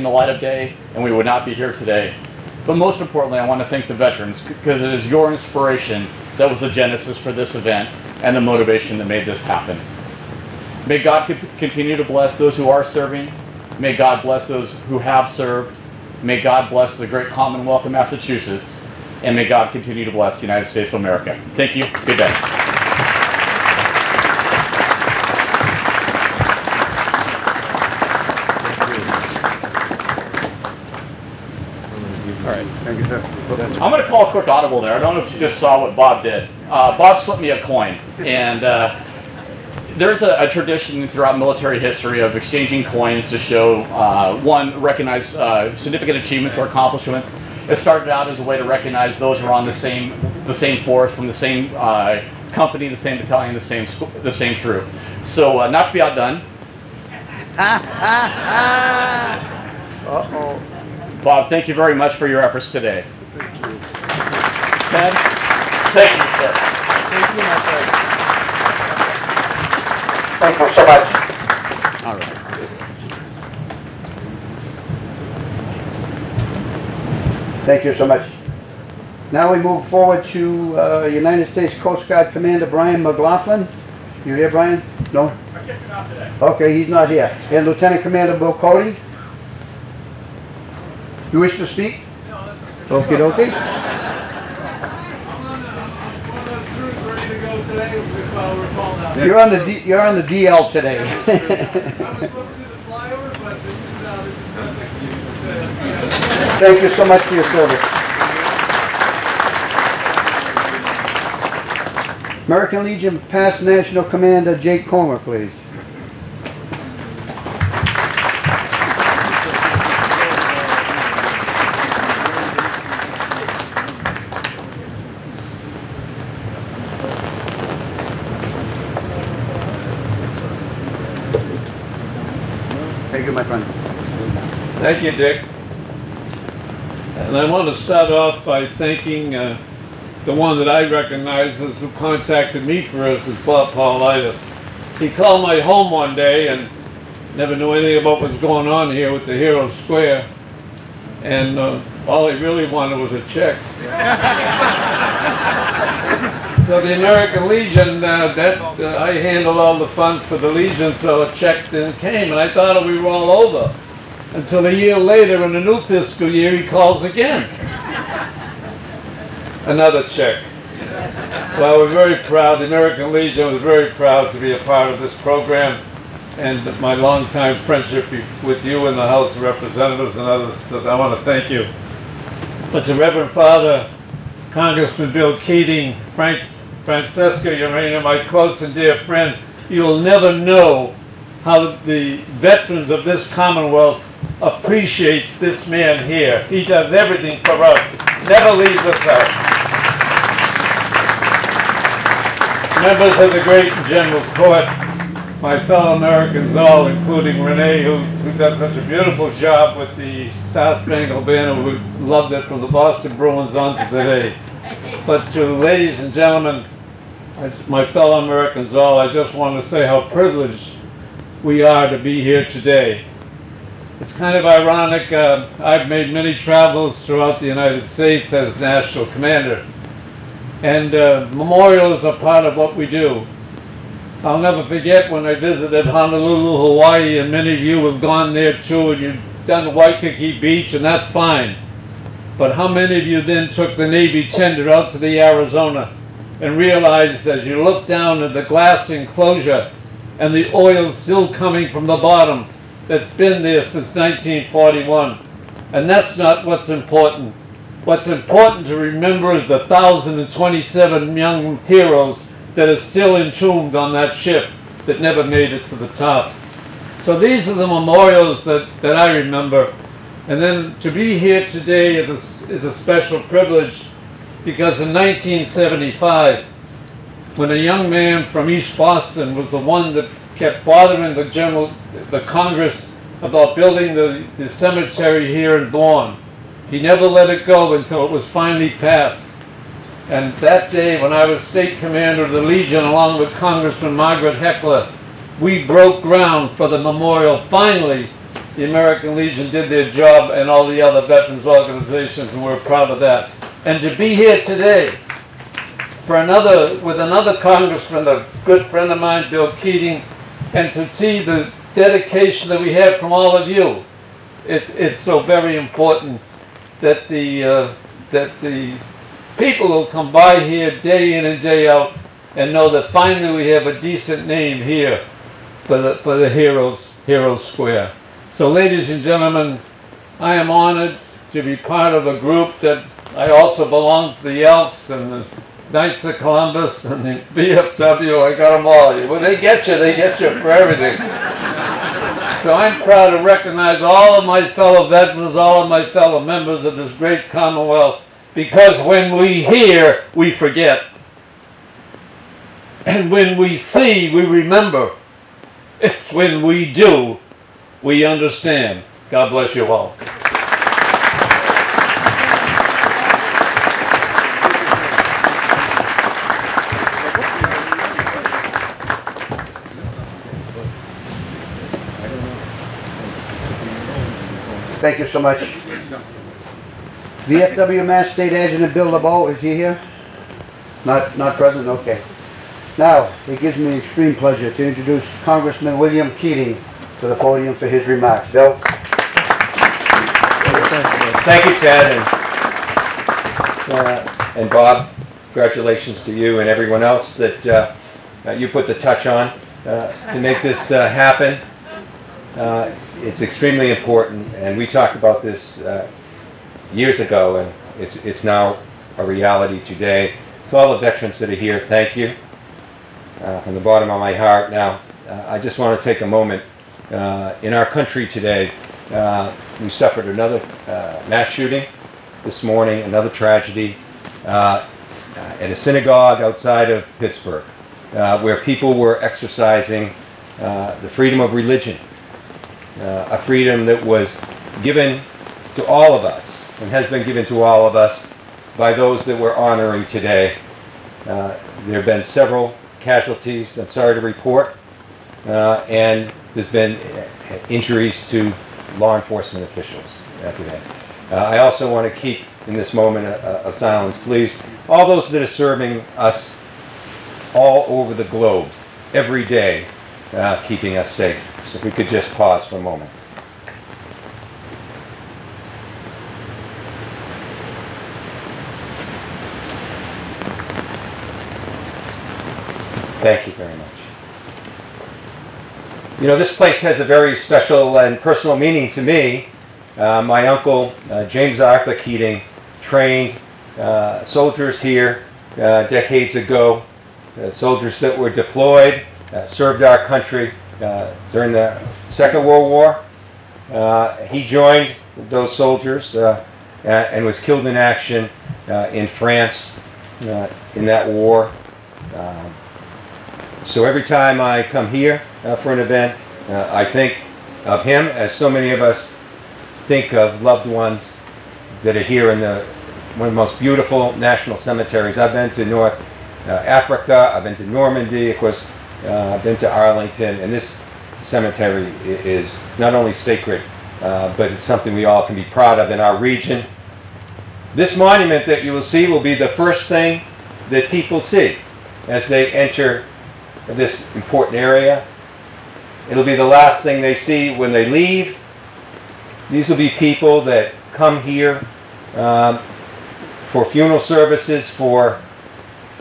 light of day, and we would not be here today. But most importantly, I want to thank the veterans, because it is your inspiration that was the genesis for this event and the motivation that made this happen. May God continue to bless those who are serving. May God bless those who have served. May God bless the great Commonwealth of Massachusetts. And may God continue to bless the United States of America. Thank you. Good day. All right. Thank you, sir. I'm going to call a quick audible there. I don't know if you just saw what Bob did. Bob slipped me a coin, and there's a tradition throughout military history of exchanging coins to show, recognize significant achievements or accomplishments. It started out as a way to recognize those who are on the same force, from the same company, the same battalion, the same troop. So, not to be outdone. Uh-oh. Bob, thank you very much for your efforts today. Ted, thank you, sir. Thank you, my friend. Thank you so much. All right. Thank you so much. Now we move forward to United States Coast Guard Commander Brian McLaughlin. You here, Brian? No? I kicked him out today. Okay, he's not here. And Lieutenant Commander Bill Cody. You wish to speak? No, that's okay. Okie dokie. I'm one of those crews ready to go today if we're called out. You're on the DL today. I was supposed to do the flyover, but this is best executed. Thank you so much for your service. American Legion past National Commander Jake Comer, please. Thank Thank you, Dick. And I want to start off by thanking the one that I recognize as who contacted me first is Bob Paulitis. He called my home one day and never knew anything about what was going on here with the Hero Square. And all he really wanted was a check. So the American Legion, I handled all the funds for the Legion, so a check then came, and I thought we were all over. Until a year later, in the new fiscal year, he calls again. Another check. Well, we're very proud, the American Legion was very proud to be a part of this program, and my longtime friendship with you in the House of Representatives and others, so I want to thank you. But to Reverend Father, Congressman Bill Keating, Francesca Urania, my close and dear friend, you'll never know how the veterans of this Commonwealth appreciates this man here. He does everything for us, never leaves us out. Members of the great and general court, my fellow Americans all, including Renee, who does such a beautiful job with the Star Spangled Banner, who loved it from the Boston Bruins on to today. But to ladies and gentlemen, my fellow Americans all, I just want to say how privileged we are to be here today. It's kind of ironic, I've made many travels throughout the United States as National Commander, and memorials are part of what we do. I'll never forget when I visited Honolulu, Hawaii, and many of you have gone there too, and you've done Waikiki Beach, and that's fine. But how many of you then took the Navy tender out to the Arizona and realized as you look down at the glass enclosure and the oil still coming from the bottom that's been there since 1941? And that's not what's important. What's important to remember is the 1,027 young heroes that are still entombed on that ship that never made it to the top. So these are the memorials that I remember. And then to be here today is a special privilege, because in 1975, when a young man from East Boston was the one that kept bothering the Congress about building the cemetery here in Bourne, he never let it go until it was finally passed. And that day, when I was state commander of the Legion, along with Congressman Margaret Heckler, we broke ground for the memorial. Finally, the American Legion did their job, and all the other veterans organizations, and we're proud of that. And to be here today with another congressman, a good friend of mine, Bill Keating, and to see the dedication that we have from all of you, it's so very important that the people will come by here day in and day out and know that finally we have a decent name here for the Heroes Square. So ladies and gentlemen, I am honored to be part of a group that I also belong to the Elks and the Knights of Columbus and the VFW. I got them all. Well, they get you for everything. So I'm proud to recognize all of my fellow veterans, all of my fellow members of this great Commonwealth, because when we hear, we forget. And when we see, we remember. It's when we do, we understand. God bless you all. Thank you so much. VFW Mass State Agent Bill LeBeau, is he here? Not present? Okay. Now, it gives me extreme pleasure to introduce Congressman William Keating to the podium for his remarks. Bill? Thank you, Ted, and Bob. Congratulations to you and everyone else that you put the touch on to make this happen. It's extremely important, and we talked about this years ago, and it's now a reality today. To all the veterans that are here, thank you from the bottom of my heart. Now, I just want to take a moment. In our country today, we suffered another mass shooting this morning, another tragedy at a synagogue outside of Pittsburgh, where people were exercising the freedom of religion, a freedom that was given to all of us, and has been given to all of us by those that we're honoring today. There have been several casualties, I'm sorry to report, and there's been injuries to law enforcement officials today. I also want to keep, in this moment of silence, please, all those that are serving us all over the globe, every day, keeping us safe. So if we could just pause for a moment. Thank you very much. You know, this place has a very special and personal meaning to me. My uncle, James Arthur Keating, trained soldiers here decades ago, soldiers that were deployed, served our country during the Second World War. He joined those soldiers and was killed in action in France in that war. So every time I come here for an event, I think of him, as so many of us think of loved ones that are here in one of the most beautiful national cemeteries. I've been to North Africa, I've been to Normandy, of course, I've been to Arlington, and this cemetery is not only sacred, but it's something we all can be proud of in our region. This monument that you will see will be the first thing that people see as they enter this important area. It'll be the last thing they see when they leave. These will be people that come here for funeral services for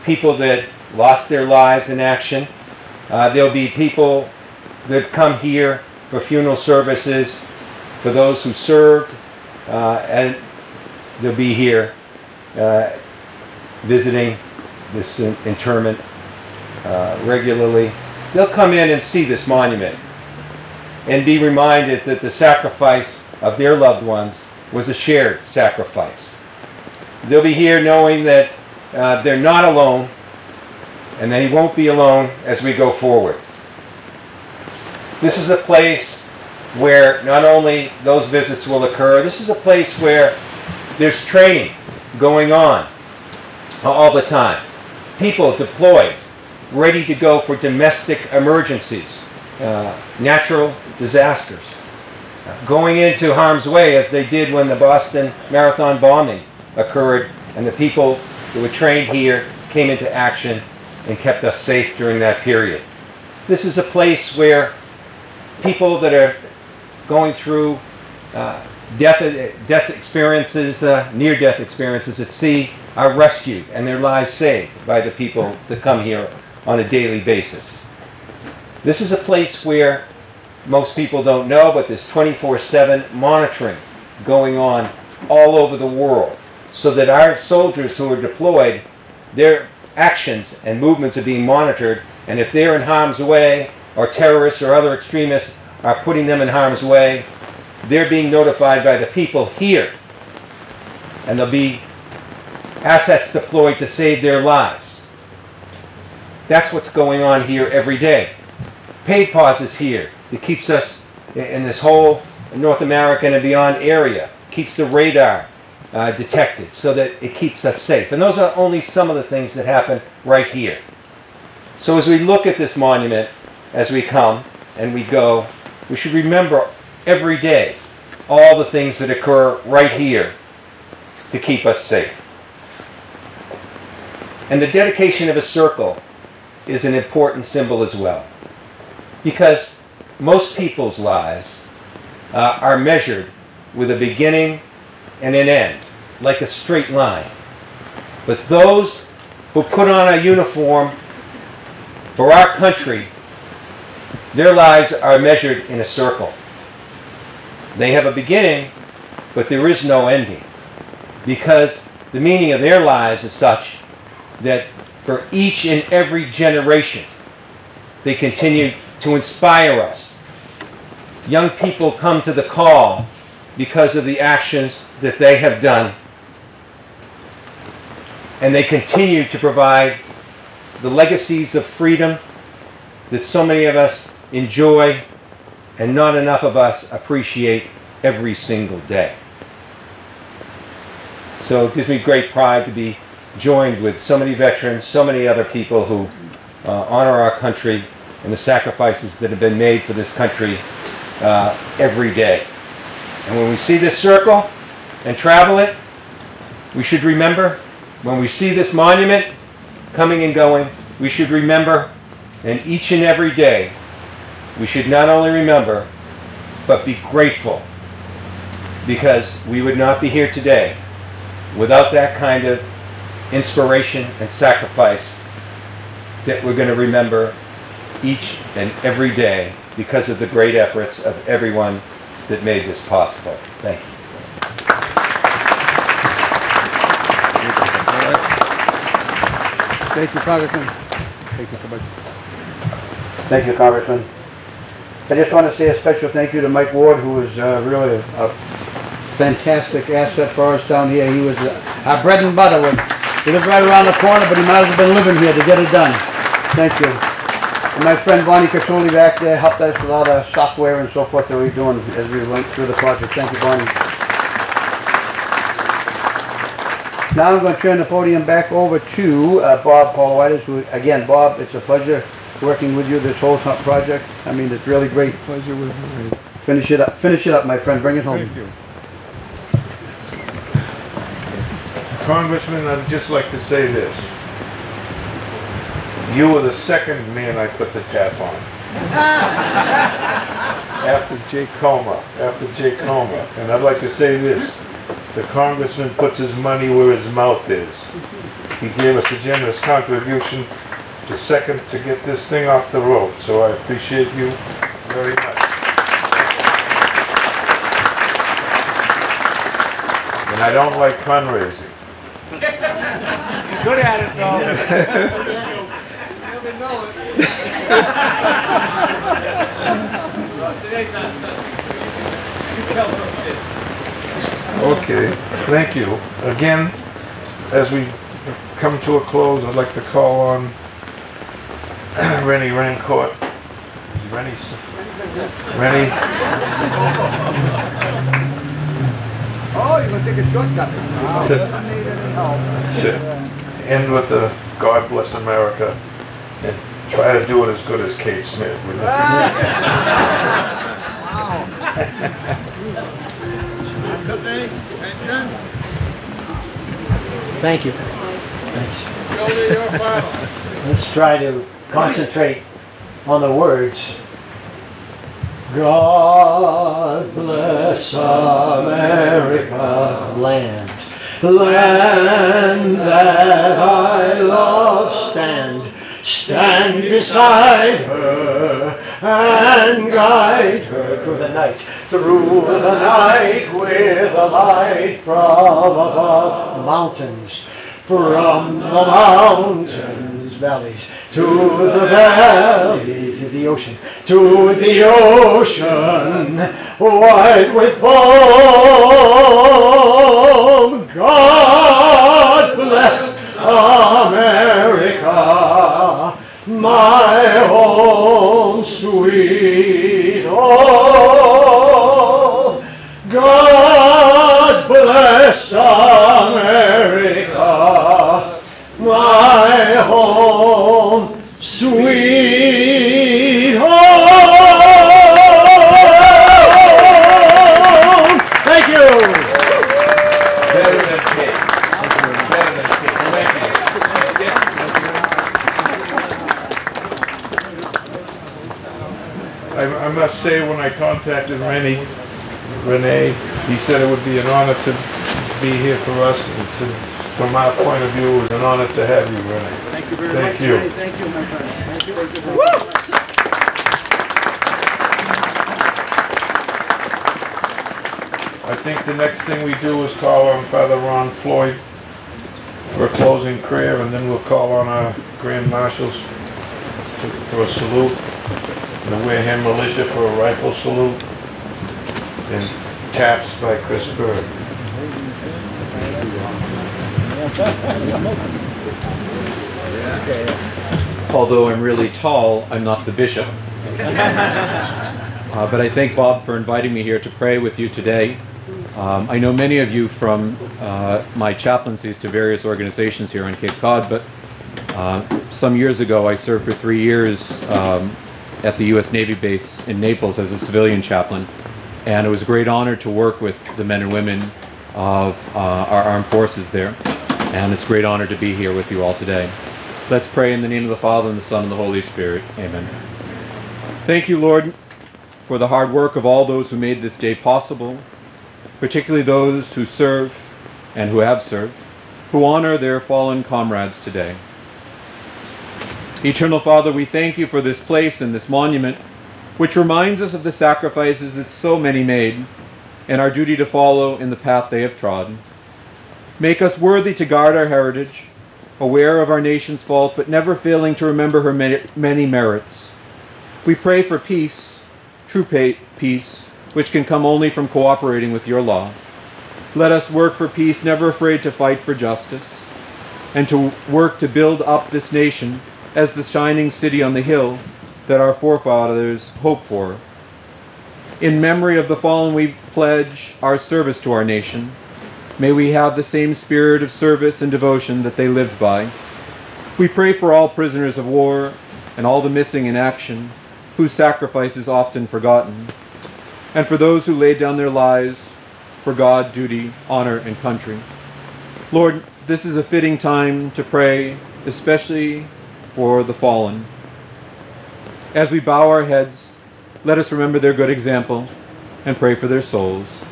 people that lost their lives in action. There'll be people that come here for funeral services for those who served, and they'll be here visiting this interment regularly. They'll come in and see this monument and be reminded that the sacrifice of their loved ones was a shared sacrifice. They'll be here knowing that they're not alone, and they won't be alone as we go forward. This is a place where not only those visits will occur, this is a place where there's training going on all the time. People deployed, ready to go for domestic emergencies, natural disasters, going into harm's way as they did when the Boston Marathon bombing occurred, and the people that were trained here came into action and kept us safe during that period. This is a place where people that are going through death experiences, near-death experiences at sea, are rescued and their lives saved by the people that come here on a daily basis. This is a place where most people don't know, but there's 24/7 monitoring going on all over the world, so that our soldiers who are deployed, their actions and movements are being monitored, and if they're in harm's way, or terrorists or other extremists are putting them in harm's way, they're being notified by the people here, and there'll be assets deployed to save their lives. That's what's going on here every day. Paid Pause is here. It keeps us in this whole North American and beyond area, keeps the radar detected so that it keeps us safe. And those are only some of the things that happen right here. So as we look at this monument, as we come and we go, we should remember every day all the things that occur right here to keep us safe. And the dedication of a circle is an important symbol as well, because most people's lives are measured with a beginning and an end, like a straight line. But those who put on a uniform for our country, their lives are measured in a circle. They have a beginning, but there is no ending, because the meaning of their lives is such that for each and every generation, they continue to inspire us. Young people come to the call because of the actions that they have done, and they continue to provide the legacies of freedom that so many of us enjoy and not enough of us appreciate every single day. So it gives me great pride to be joined with so many veterans, so many other people who honor our country and the sacrifices that have been made for this country every day. And when we see this circle and travel it, we should remember, when we see this monument coming and going, we should remember, and each and every day, we should not only remember, but be grateful, because we would not be here today without that kind of inspiration and sacrifice that we're going to remember each and every day because of the great efforts of everyone that made this possible. Thank you. Thank you, Congressman. Thank you so much. Thank you, Congressman. I just want to say a special thank you to Mike Ward, who was really a fantastic asset for us down here. He was our bread and butter. He lived right around the corner, but he might as well have been living here to get it done. Thank you. And my friend Bonnie Catoli back there helped us with all the software and so forth that we were doing as we went through the project. Thank you, Bonnie. Now I'm going to turn the podium back over to Bob Paulides, who, again, Bob, it's a pleasure working with you this whole project. I mean, it's really great. Pleasure with me. Finish it up, my friend. Bring it home. Thank you. Congressman, I'd just like to say this. You were the second man I put the tap on. After Jake Comer. And I'd like to say this. The congressman puts his money where his mouth is. He gave us a generous contribution, the second to get this thing off the road. So I appreciate you very much. And I don't like fundraising. Good at it, though. Okay, thank you. Again, as we come to a close, I'd like to call on Rennie Rancourt. Rennie? Oh, you're going to take a shortcut. Sit. End with the God Bless America and try to do it as good as Kate Smith. Would Thank you. Let's try to concentrate on the words. God bless America, land that I love, stand beside her and guide her through the night with a light from above. Mountains, from the mountains, valleys, to the valley, to the ocean, white with foam. God bless America, my home sweet home. God bless America, my home sweet home. Thank you. Better than cake. Better than cake. Thank you. I must say, when I contacted Renee, he said it would be an honor to be here for us. From our point of view, it was an honor to have you, Renee. Thank you very much. Thank you. Thank you, my friend. Thank you. I think the next thing we do is call on Father Ron Floyd for a closing prayer, and then we'll call on our Grand Marshals for a salute, and the Wareham Militia for a rifle salute, and taps by Chris Bird. Although I'm really tall, I'm not the bishop. but I thank Bob for inviting me here to pray with you today. I know many of you from my chaplaincies to various organizations here on Cape Cod, but some years ago I served for 3 years at the U.S. Navy base in Naples as a civilian chaplain, and it was a great honor to work with the men and women of our armed forces there, and it's a great honor to be here with you all today. Let's pray in the name of the Father, and the Son, and the Holy Spirit. Amen. Thank you, Lord, for the hard work of all those who made this day possible, particularly those who serve and who have served, who honor their fallen comrades today. Eternal Father, we thank you for this place and this monument, which reminds us of the sacrifices that so many made, and our duty to follow in the path they have trodden. Make us worthy to guard our heritage, aware of our nation's fault, but never failing to remember her many merits. We pray for peace, true peace, which can come only from cooperating with your law. Let us work for peace, never afraid to fight for justice, and to work to build up this nation as the shining city on the hill that our forefathers hoped for. In memory of the fallen, we pledge our service to our nation. May we have the same spirit of service and devotion that they lived by. We pray for all prisoners of war and all the missing in action, whose sacrifice is often forgotten, and for those who laid down their lives for God, duty, honor, and country. Lord, this is a fitting time to pray, especially for the fallen. As we bow our heads, let us remember their good example and pray for their souls.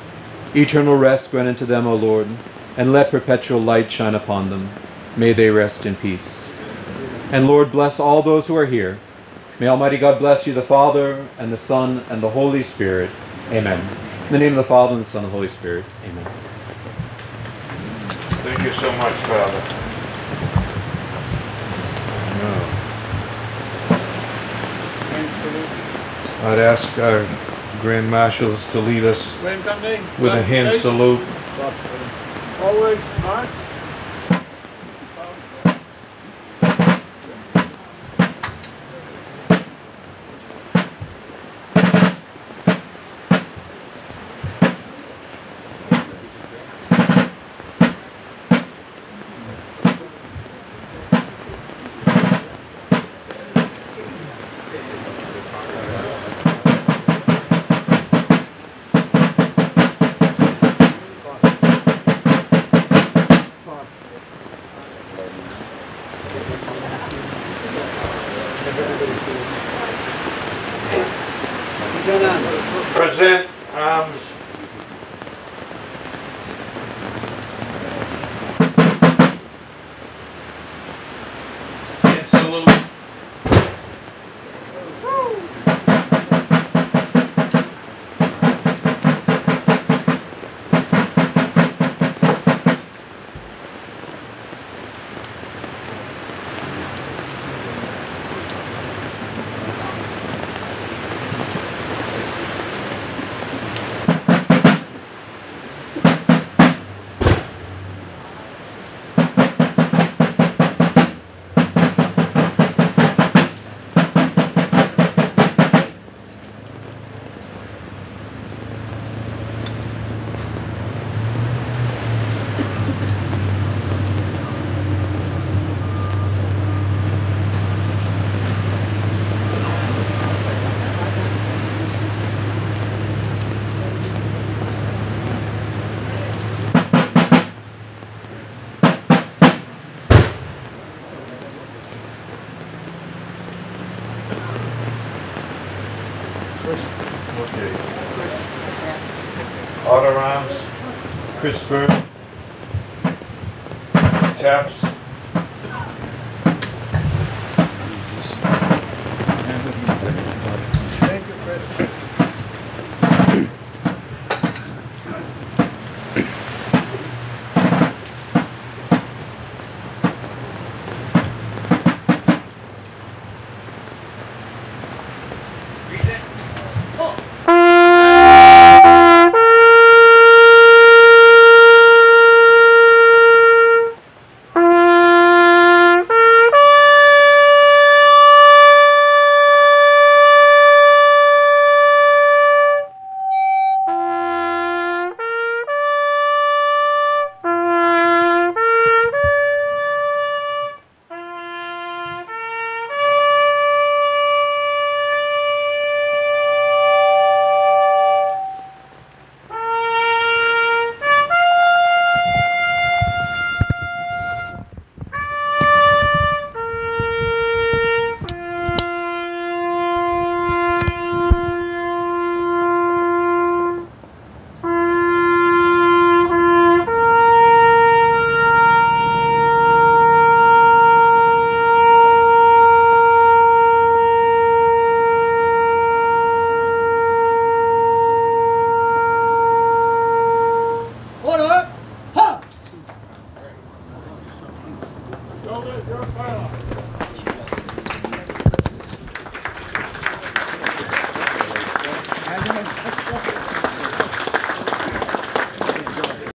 Eternal rest grant unto them, O Lord, and let perpetual light shine upon them. May they rest in peace. And Lord, bless all those who are here. May Almighty God bless you, the Father, and the Son, and the Holy Spirit. Amen. In the name of the Father, and the Son, and the Holy Spirit. Amen. Thank you so much, Father. I'd ask our Grand Marshals to lead us with a hand salute. Always, Mark. Present arms. Hand salute. Order arms. Chris Byrne. Chaps. Thank you, Chris. Show that you're a pilot.